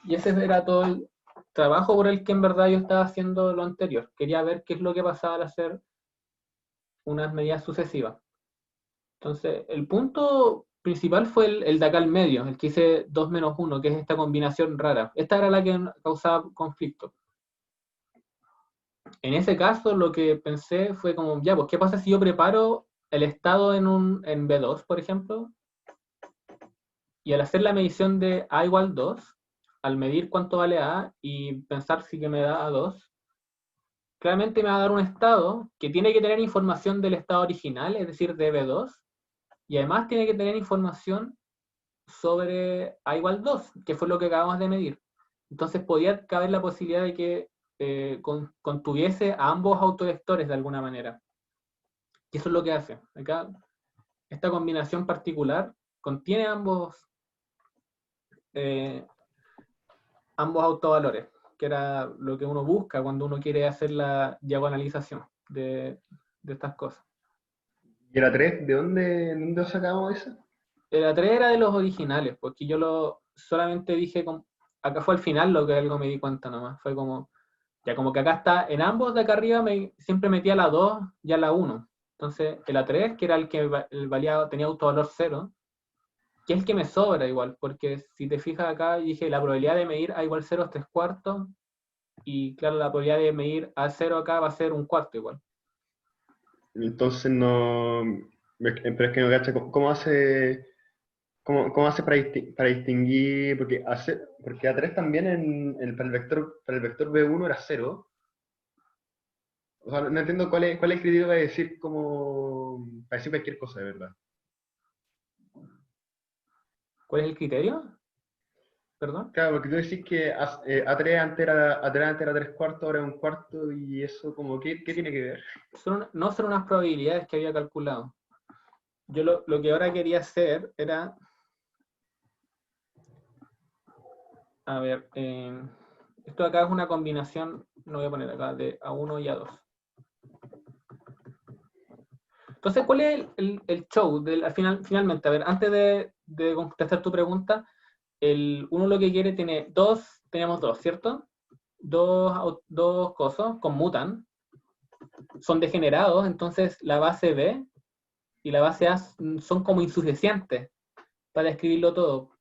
Speaker 1: Y ese era todo el trabajo por el que en verdad yo estaba haciendo lo anterior. Quería ver qué es lo que pasaba al hacer unas medidas sucesivas. Entonces, el punto principal fue el de acá al medio, el que hice 2 menos 1, que es esta combinación rara. Esta era la que causaba conflicto. En ese caso, lo que pensé fue como, ya, pues, ¿qué pasa si yo preparo el estado en B2, por ejemplo? Y al hacer la medición de A igual 2, al medir cuánto vale A y pensar si que me da A2, claramente me va a dar un estado que tiene que tener información del estado original, es decir, de B2, y además tiene que tener información sobre A igual 2, que fue lo que acabamos de medir. Entonces podía caber la posibilidad de que contuviese a ambos autovectores de alguna manera. Y eso es lo que hace. Acá, esta combinación particular contiene ambos autovalores, que era lo que uno busca cuando uno quiere hacer la diagonalización de estas cosas.
Speaker 3: ¿Y la 3? ¿De dónde sacamos esa?
Speaker 1: La 3 era de los originales, porque yo solamente dije, acá fue al final lo que algo me di cuenta nomás, fue como, ya como que acá está, en ambos de acá arriba siempre metía la 2 y a la 1. Entonces, el A3, que era el que tenía autovalor 0, que es el que me sobra igual, porque si te fijas acá, dije la probabilidad de medir A igual 0 es 3/4, y claro, la probabilidad de medir a 0 acá va a ser 1/4 igual.
Speaker 3: Entonces no... Pero es que no cacha, ¿cómo hace para distinguir? Porque A3 también para el vector B1 era 0. O sea, no entiendo cuál es el criterio para decir cualquier cosa, de verdad.
Speaker 1: ¿Cuál es el criterio? ¿Perdón?
Speaker 3: Claro, porque tú decís que A3 antes era 3/4, ahora es 1/4, y eso como, ¿qué tiene que ver?
Speaker 1: No son unas probabilidades que había calculado. Yo lo que ahora quería hacer era... A ver, esto acá es una combinación, no voy a poner acá, de A1 y A2. Entonces, ¿cuál es el show? Finalmente, a ver, antes de contestar tu pregunta, uno lo que quiere tenemos dos, ¿cierto? Dos cosas, conmutan, son degenerados, entonces la base B y la base A son como insuficientes para escribirlo todo.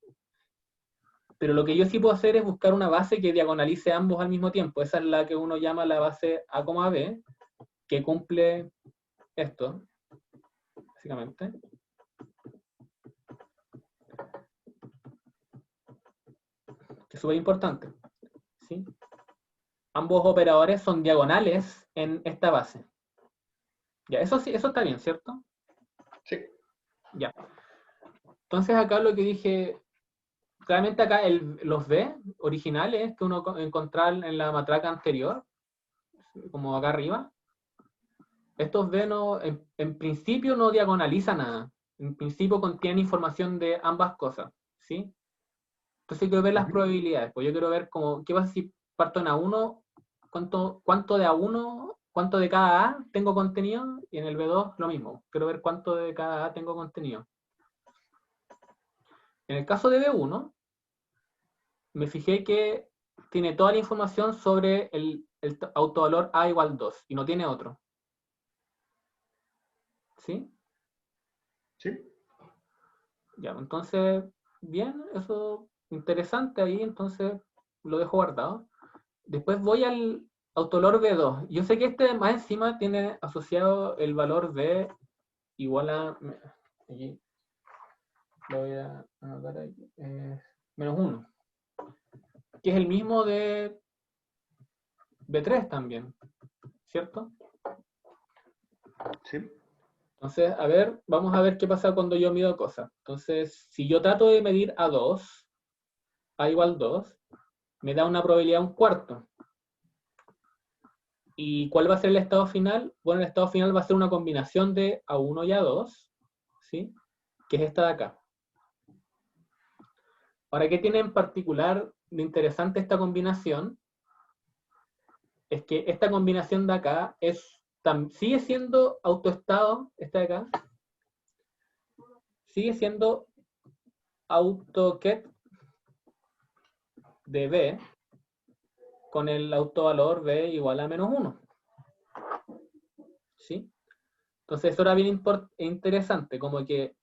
Speaker 1: Pero lo que yo sí puedo hacer es buscar una base que diagonalice ambos al mismo tiempo. Esa es la que uno llama la base A, B, que cumple esto, básicamente. Que es súper importante. ¿Sí? Ambos operadores son diagonales en esta base. Ya, eso sí, eso está bien, ¿cierto?
Speaker 3: Sí.
Speaker 1: Ya. Entonces acá lo que dije, claramente acá los B originales que uno encontraba en la matraca anterior, como acá arriba, estos B no, en principio no diagonalizan nada. En principio contienen información de ambas cosas, ¿sí? Entonces quiero ver las
Speaker 3: Ujú.
Speaker 1: probabilidades. Pues yo quiero ver como, ¿qué pasa si parto en A1? ¿Cuánto de A1, cuánto de cada A tengo contenido? Y en el B2 lo mismo. Quiero ver cuánto de cada A tengo contenido. En el caso de B1, me fijé que tiene toda la información sobre el autovalor A igual 2 y no tiene otro. ¿Sí?
Speaker 3: Sí.
Speaker 1: Ya, entonces, bien, eso interesante ahí, entonces lo dejo guardado. Después voy al autovalor B2. Yo sé que este más encima tiene asociado el valor B igual a... Aquí lo voy a anotar aquí. Menos 1, que es el mismo de B3 también, ¿cierto?
Speaker 3: Sí.
Speaker 1: Entonces, a ver, vamos a ver qué pasa cuando yo mido cosas. Entonces, si yo trato de medir A2, A igual 2, me da una probabilidad un cuarto. ¿Y cuál va a ser el estado final? Bueno, el estado final va a ser una combinación de A1 y A2, ¿sí? Que es esta de acá. Ahora, ¿qué tiene en particular de interesante esta combinación? Es que esta combinación de acá sigue siendo autoestado, esta de acá, sigue siendo AutoKet de B con el autovalor B igual a menos 1. ¿Sí? Entonces eso era bien interesante, como que...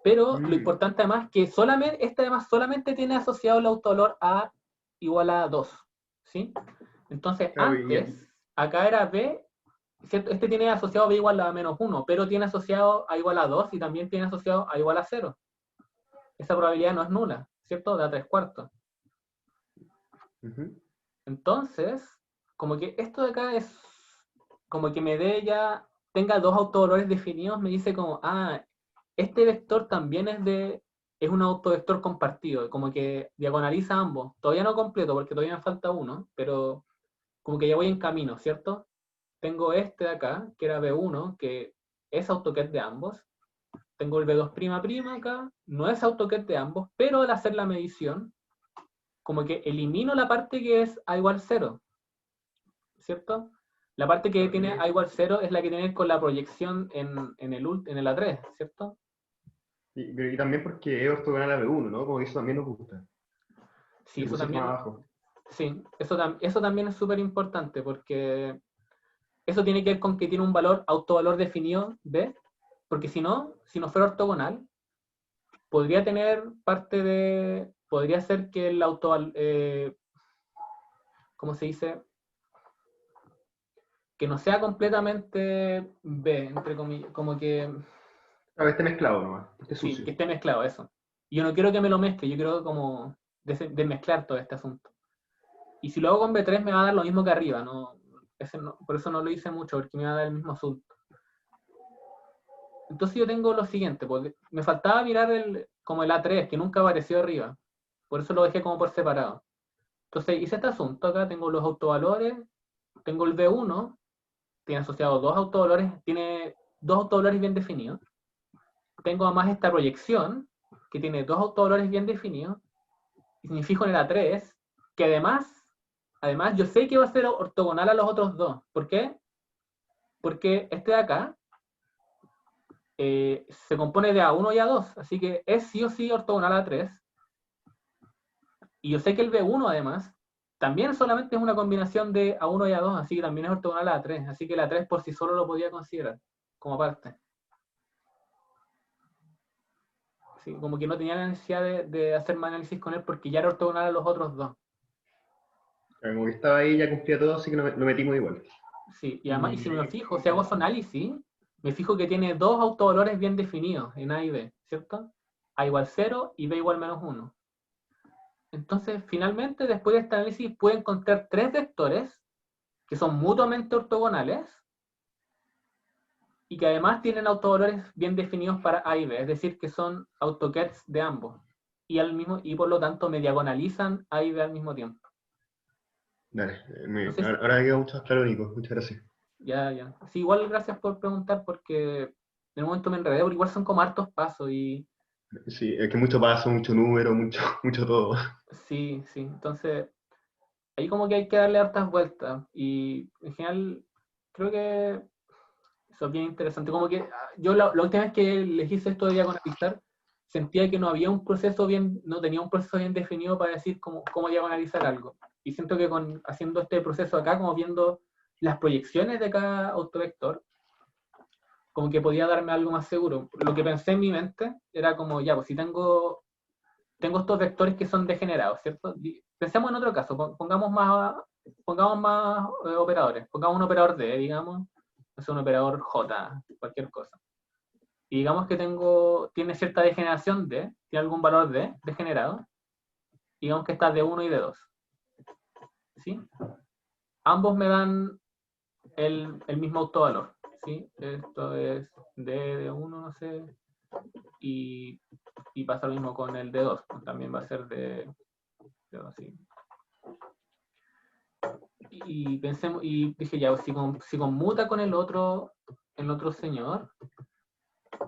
Speaker 1: Pero lo
Speaker 3: Mm.
Speaker 1: importante además es que esta además solamente tiene asociado el autovalor A igual a 2. ¿Sí? Entonces
Speaker 3: Claro,
Speaker 1: antes, acá era B, ¿cierto? Este tiene asociado B igual a menos 1, pero tiene asociado A igual a 2 y también tiene asociado A igual a 0. Esa probabilidad no es nula, ¿cierto? Da 3 cuartos.
Speaker 3: ujú.
Speaker 1: Entonces, como que esto de acá es como que me dé ya, tenga dos autovalores definidos, me dice como, este vector también es un autovector compartido, como que diagonaliza ambos. Todavía no completo porque todavía me falta uno, pero como que ya voy en camino, ¿cierto? Tengo este de acá, que era B1, que es AutoCAD de ambos. Tengo el B2' acá, no es AutoCAD de ambos, pero al hacer la medición, como que elimino la parte que es A igual 0, ¿cierto? La parte que
Speaker 3: Claro,
Speaker 1: tiene A igual 0 es la que tiene con la proyección en el A3, ¿cierto?
Speaker 3: y también porque es ortogonal a B1, ¿no? Como que eso también nos gusta.
Speaker 1: Sí,
Speaker 3: Lo
Speaker 1: eso
Speaker 3: pusiste más
Speaker 1: también,
Speaker 3: abajo.
Speaker 1: sí, eso también es súper importante porque eso tiene que ver con que tiene un autovalor definido B, porque si no fuera ortogonal, podría ser que el ¿cómo se dice? Que no sea completamente B, entre comillas, como que,
Speaker 3: A ver, este mezclado nomás, este
Speaker 1: sí,
Speaker 3: sucio.
Speaker 1: que esté mezclado eso. Y yo no quiero que me lo mezcle, yo quiero como desmezclar todo este asunto. Y si lo hago con B3 me va a dar lo mismo que arriba, por eso no lo hice mucho, porque me va a dar el mismo asunto. Entonces yo tengo lo siguiente, porque me faltaba mirar como el A3, que nunca apareció arriba. Por eso lo dejé como por separado. Entonces hice este asunto, acá tengo los autovalores, tengo el B1, tiene asociado tiene dos autovalores bien definidos. Tengo además esta proyección, que tiene dos autovalores bien definidos, y me fijo en el A3, que además yo sé que va a ser ortogonal a los otros dos. ¿Por qué? Porque este de acá se compone de A1 y A2, así que es sí o sí ortogonal a A3. Y yo sé que el B1 además también solamente es una combinación de A1 y A2, así que también es ortogonal a A3, así que el A3 por sí solo lo podía considerar como parte. Sí, como que no tenía la necesidad de hacer más análisis con él porque ya era ortogonal a los otros dos.
Speaker 3: Claro, como que estaba ahí, ya cumplía todo, así que lo metimos igual.
Speaker 1: Sí, y además, y si me
Speaker 3: Y,
Speaker 1: fijo, si hago su análisis, me fijo que tiene dos autovalores bien definidos en A y B, ¿cierto? A igual 0 y B igual menos 1. Entonces, finalmente, después de este análisis, puedo encontrar tres vectores que son mutuamente ortogonales y que además tienen autovalores bien definidos para A y B, es decir, que son AutoCADs de ambos y por lo tanto me diagonalizan A y B al mismo tiempo.
Speaker 3: Dale,
Speaker 1: No sé si-
Speaker 3: ahora me queda mucho más claro, Nico. Muchas gracias.
Speaker 1: Ya. Sí, igual gracias por preguntar porque en el momento me enredé, porque igual son como hartos pasos y
Speaker 3: Sí, es que mucho paso, mucho número, mucho todo.
Speaker 1: sí, entonces ahí como que hay que darle hartas vueltas y en general creo que eso es bien interesante. Como que yo la última vez que les hice esto de diagonalizar, sentía que no había un proceso bien, no tenía un proceso bien definido para decir cómo diagonalizar algo. Y siento que haciendo este proceso acá, como viendo las proyecciones de cada autovector, como que podía darme algo más seguro. Lo que pensé en mi mente era como, ya, pues si tengo estos vectores que son degenerados, ¿cierto? Pensemos en otro caso, pongamos más operadores, pongamos un operador D, digamos, es un operador J, cualquier cosa. Y digamos que tiene cierta degeneración D, tiene algún valor D degenerado, digamos que está D1 y D2. ¿Sí? Ambos me dan el mismo autovalor. ¿Sí? Esto es D1, no sé, y pasa lo mismo con el D2, también va a ser D2, ¿sí? Y dije, ya, si conmuta con el otro señor,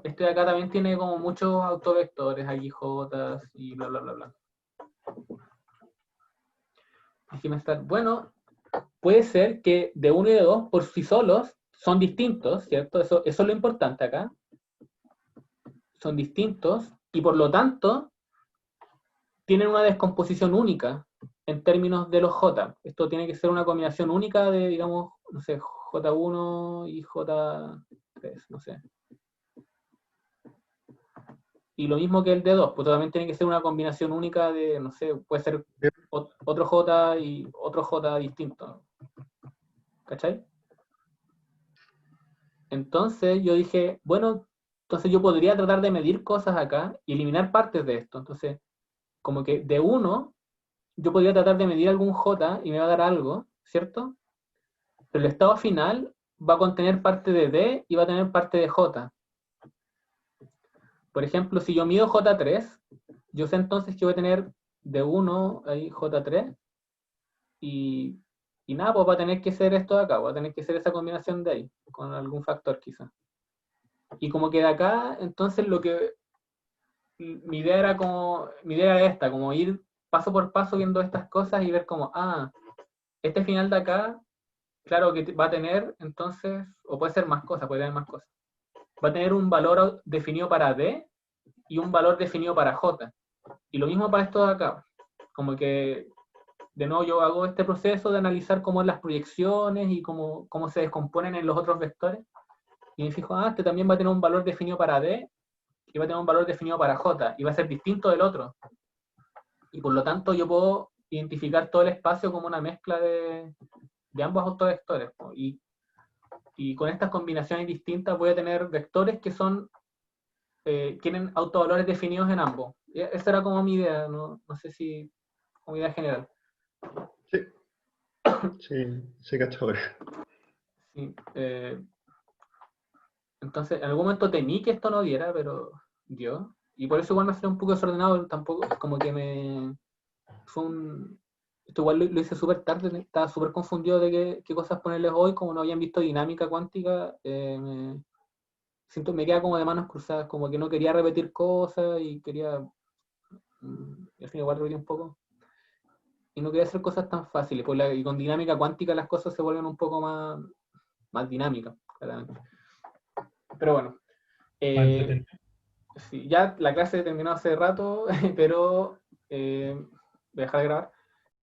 Speaker 1: este de acá también tiene como muchos autovectores, aquí J y bla, bla, bla, bla. Déjeme estar, bueno, puede ser que de 1 y de 2 por sí solos son distintos, ¿cierto? Eso es lo importante acá. Son distintos y por lo tanto tienen una descomposición única en términos de los J. Esto tiene que ser una combinación única de, digamos, no sé, J1 y J3, no sé. Y lo mismo que el D2, pues también tiene que ser una combinación única de, no sé, puede ser otro J y otro J distinto. ¿Cachai? Entonces yo dije, bueno, entonces yo podría tratar de medir cosas acá y eliminar partes de esto. Entonces, como que de uno, yo podría tratar de medir algún J y me va a dar algo, ¿cierto? Pero el estado final va a contener parte de D y va a tener parte de J. Por ejemplo, si yo mido J3, yo sé entonces que voy a tener de 1 ahí J3 y, nada, pues va a tener que ser esto de acá, va a tener que ser esa combinación de ahí, con algún factor quizá. Y como que de acá, entonces mi idea era esta, como ir paso por paso viendo estas cosas y ver como, este final de acá, claro que va a tener entonces, o puede ser más cosas, puede tener más cosas. Va a tener un valor definido para D y un valor definido para J. Y lo mismo para esto de acá. Como que, de nuevo, yo hago este proceso de analizar cómo las proyecciones y cómo se descomponen en los otros vectores. Y me fijo, este también va a tener un valor definido para D y va a tener un valor definido para J. Y va a ser distinto del otro. Y por lo tanto yo puedo identificar todo el espacio como una mezcla de ambos autovectores. Y con estas combinaciones distintas voy a tener vectores que tienen autovalores definidos en ambos. Esa era como mi idea, no sé si como idea general.
Speaker 3: Sí, cacho ahora.
Speaker 1: Sí, entonces, en algún momento temí que esto no diera, pero dio. Y por eso igual me salió un poco desordenado, tampoco, como que esto igual lo hice súper tarde, estaba súper confundido de qué cosas ponerles hoy, como no habían visto dinámica cuántica, me queda como de manos cruzadas, como que no quería repetir cosas y quería, al fin igual repetí un poco. Y no quería hacer cosas tan fáciles, y con dinámica cuántica las cosas se vuelven un poco más dinámicas, claramente. Pero bueno, sí, ya la clase terminó hace rato, pero voy a dejar de grabar.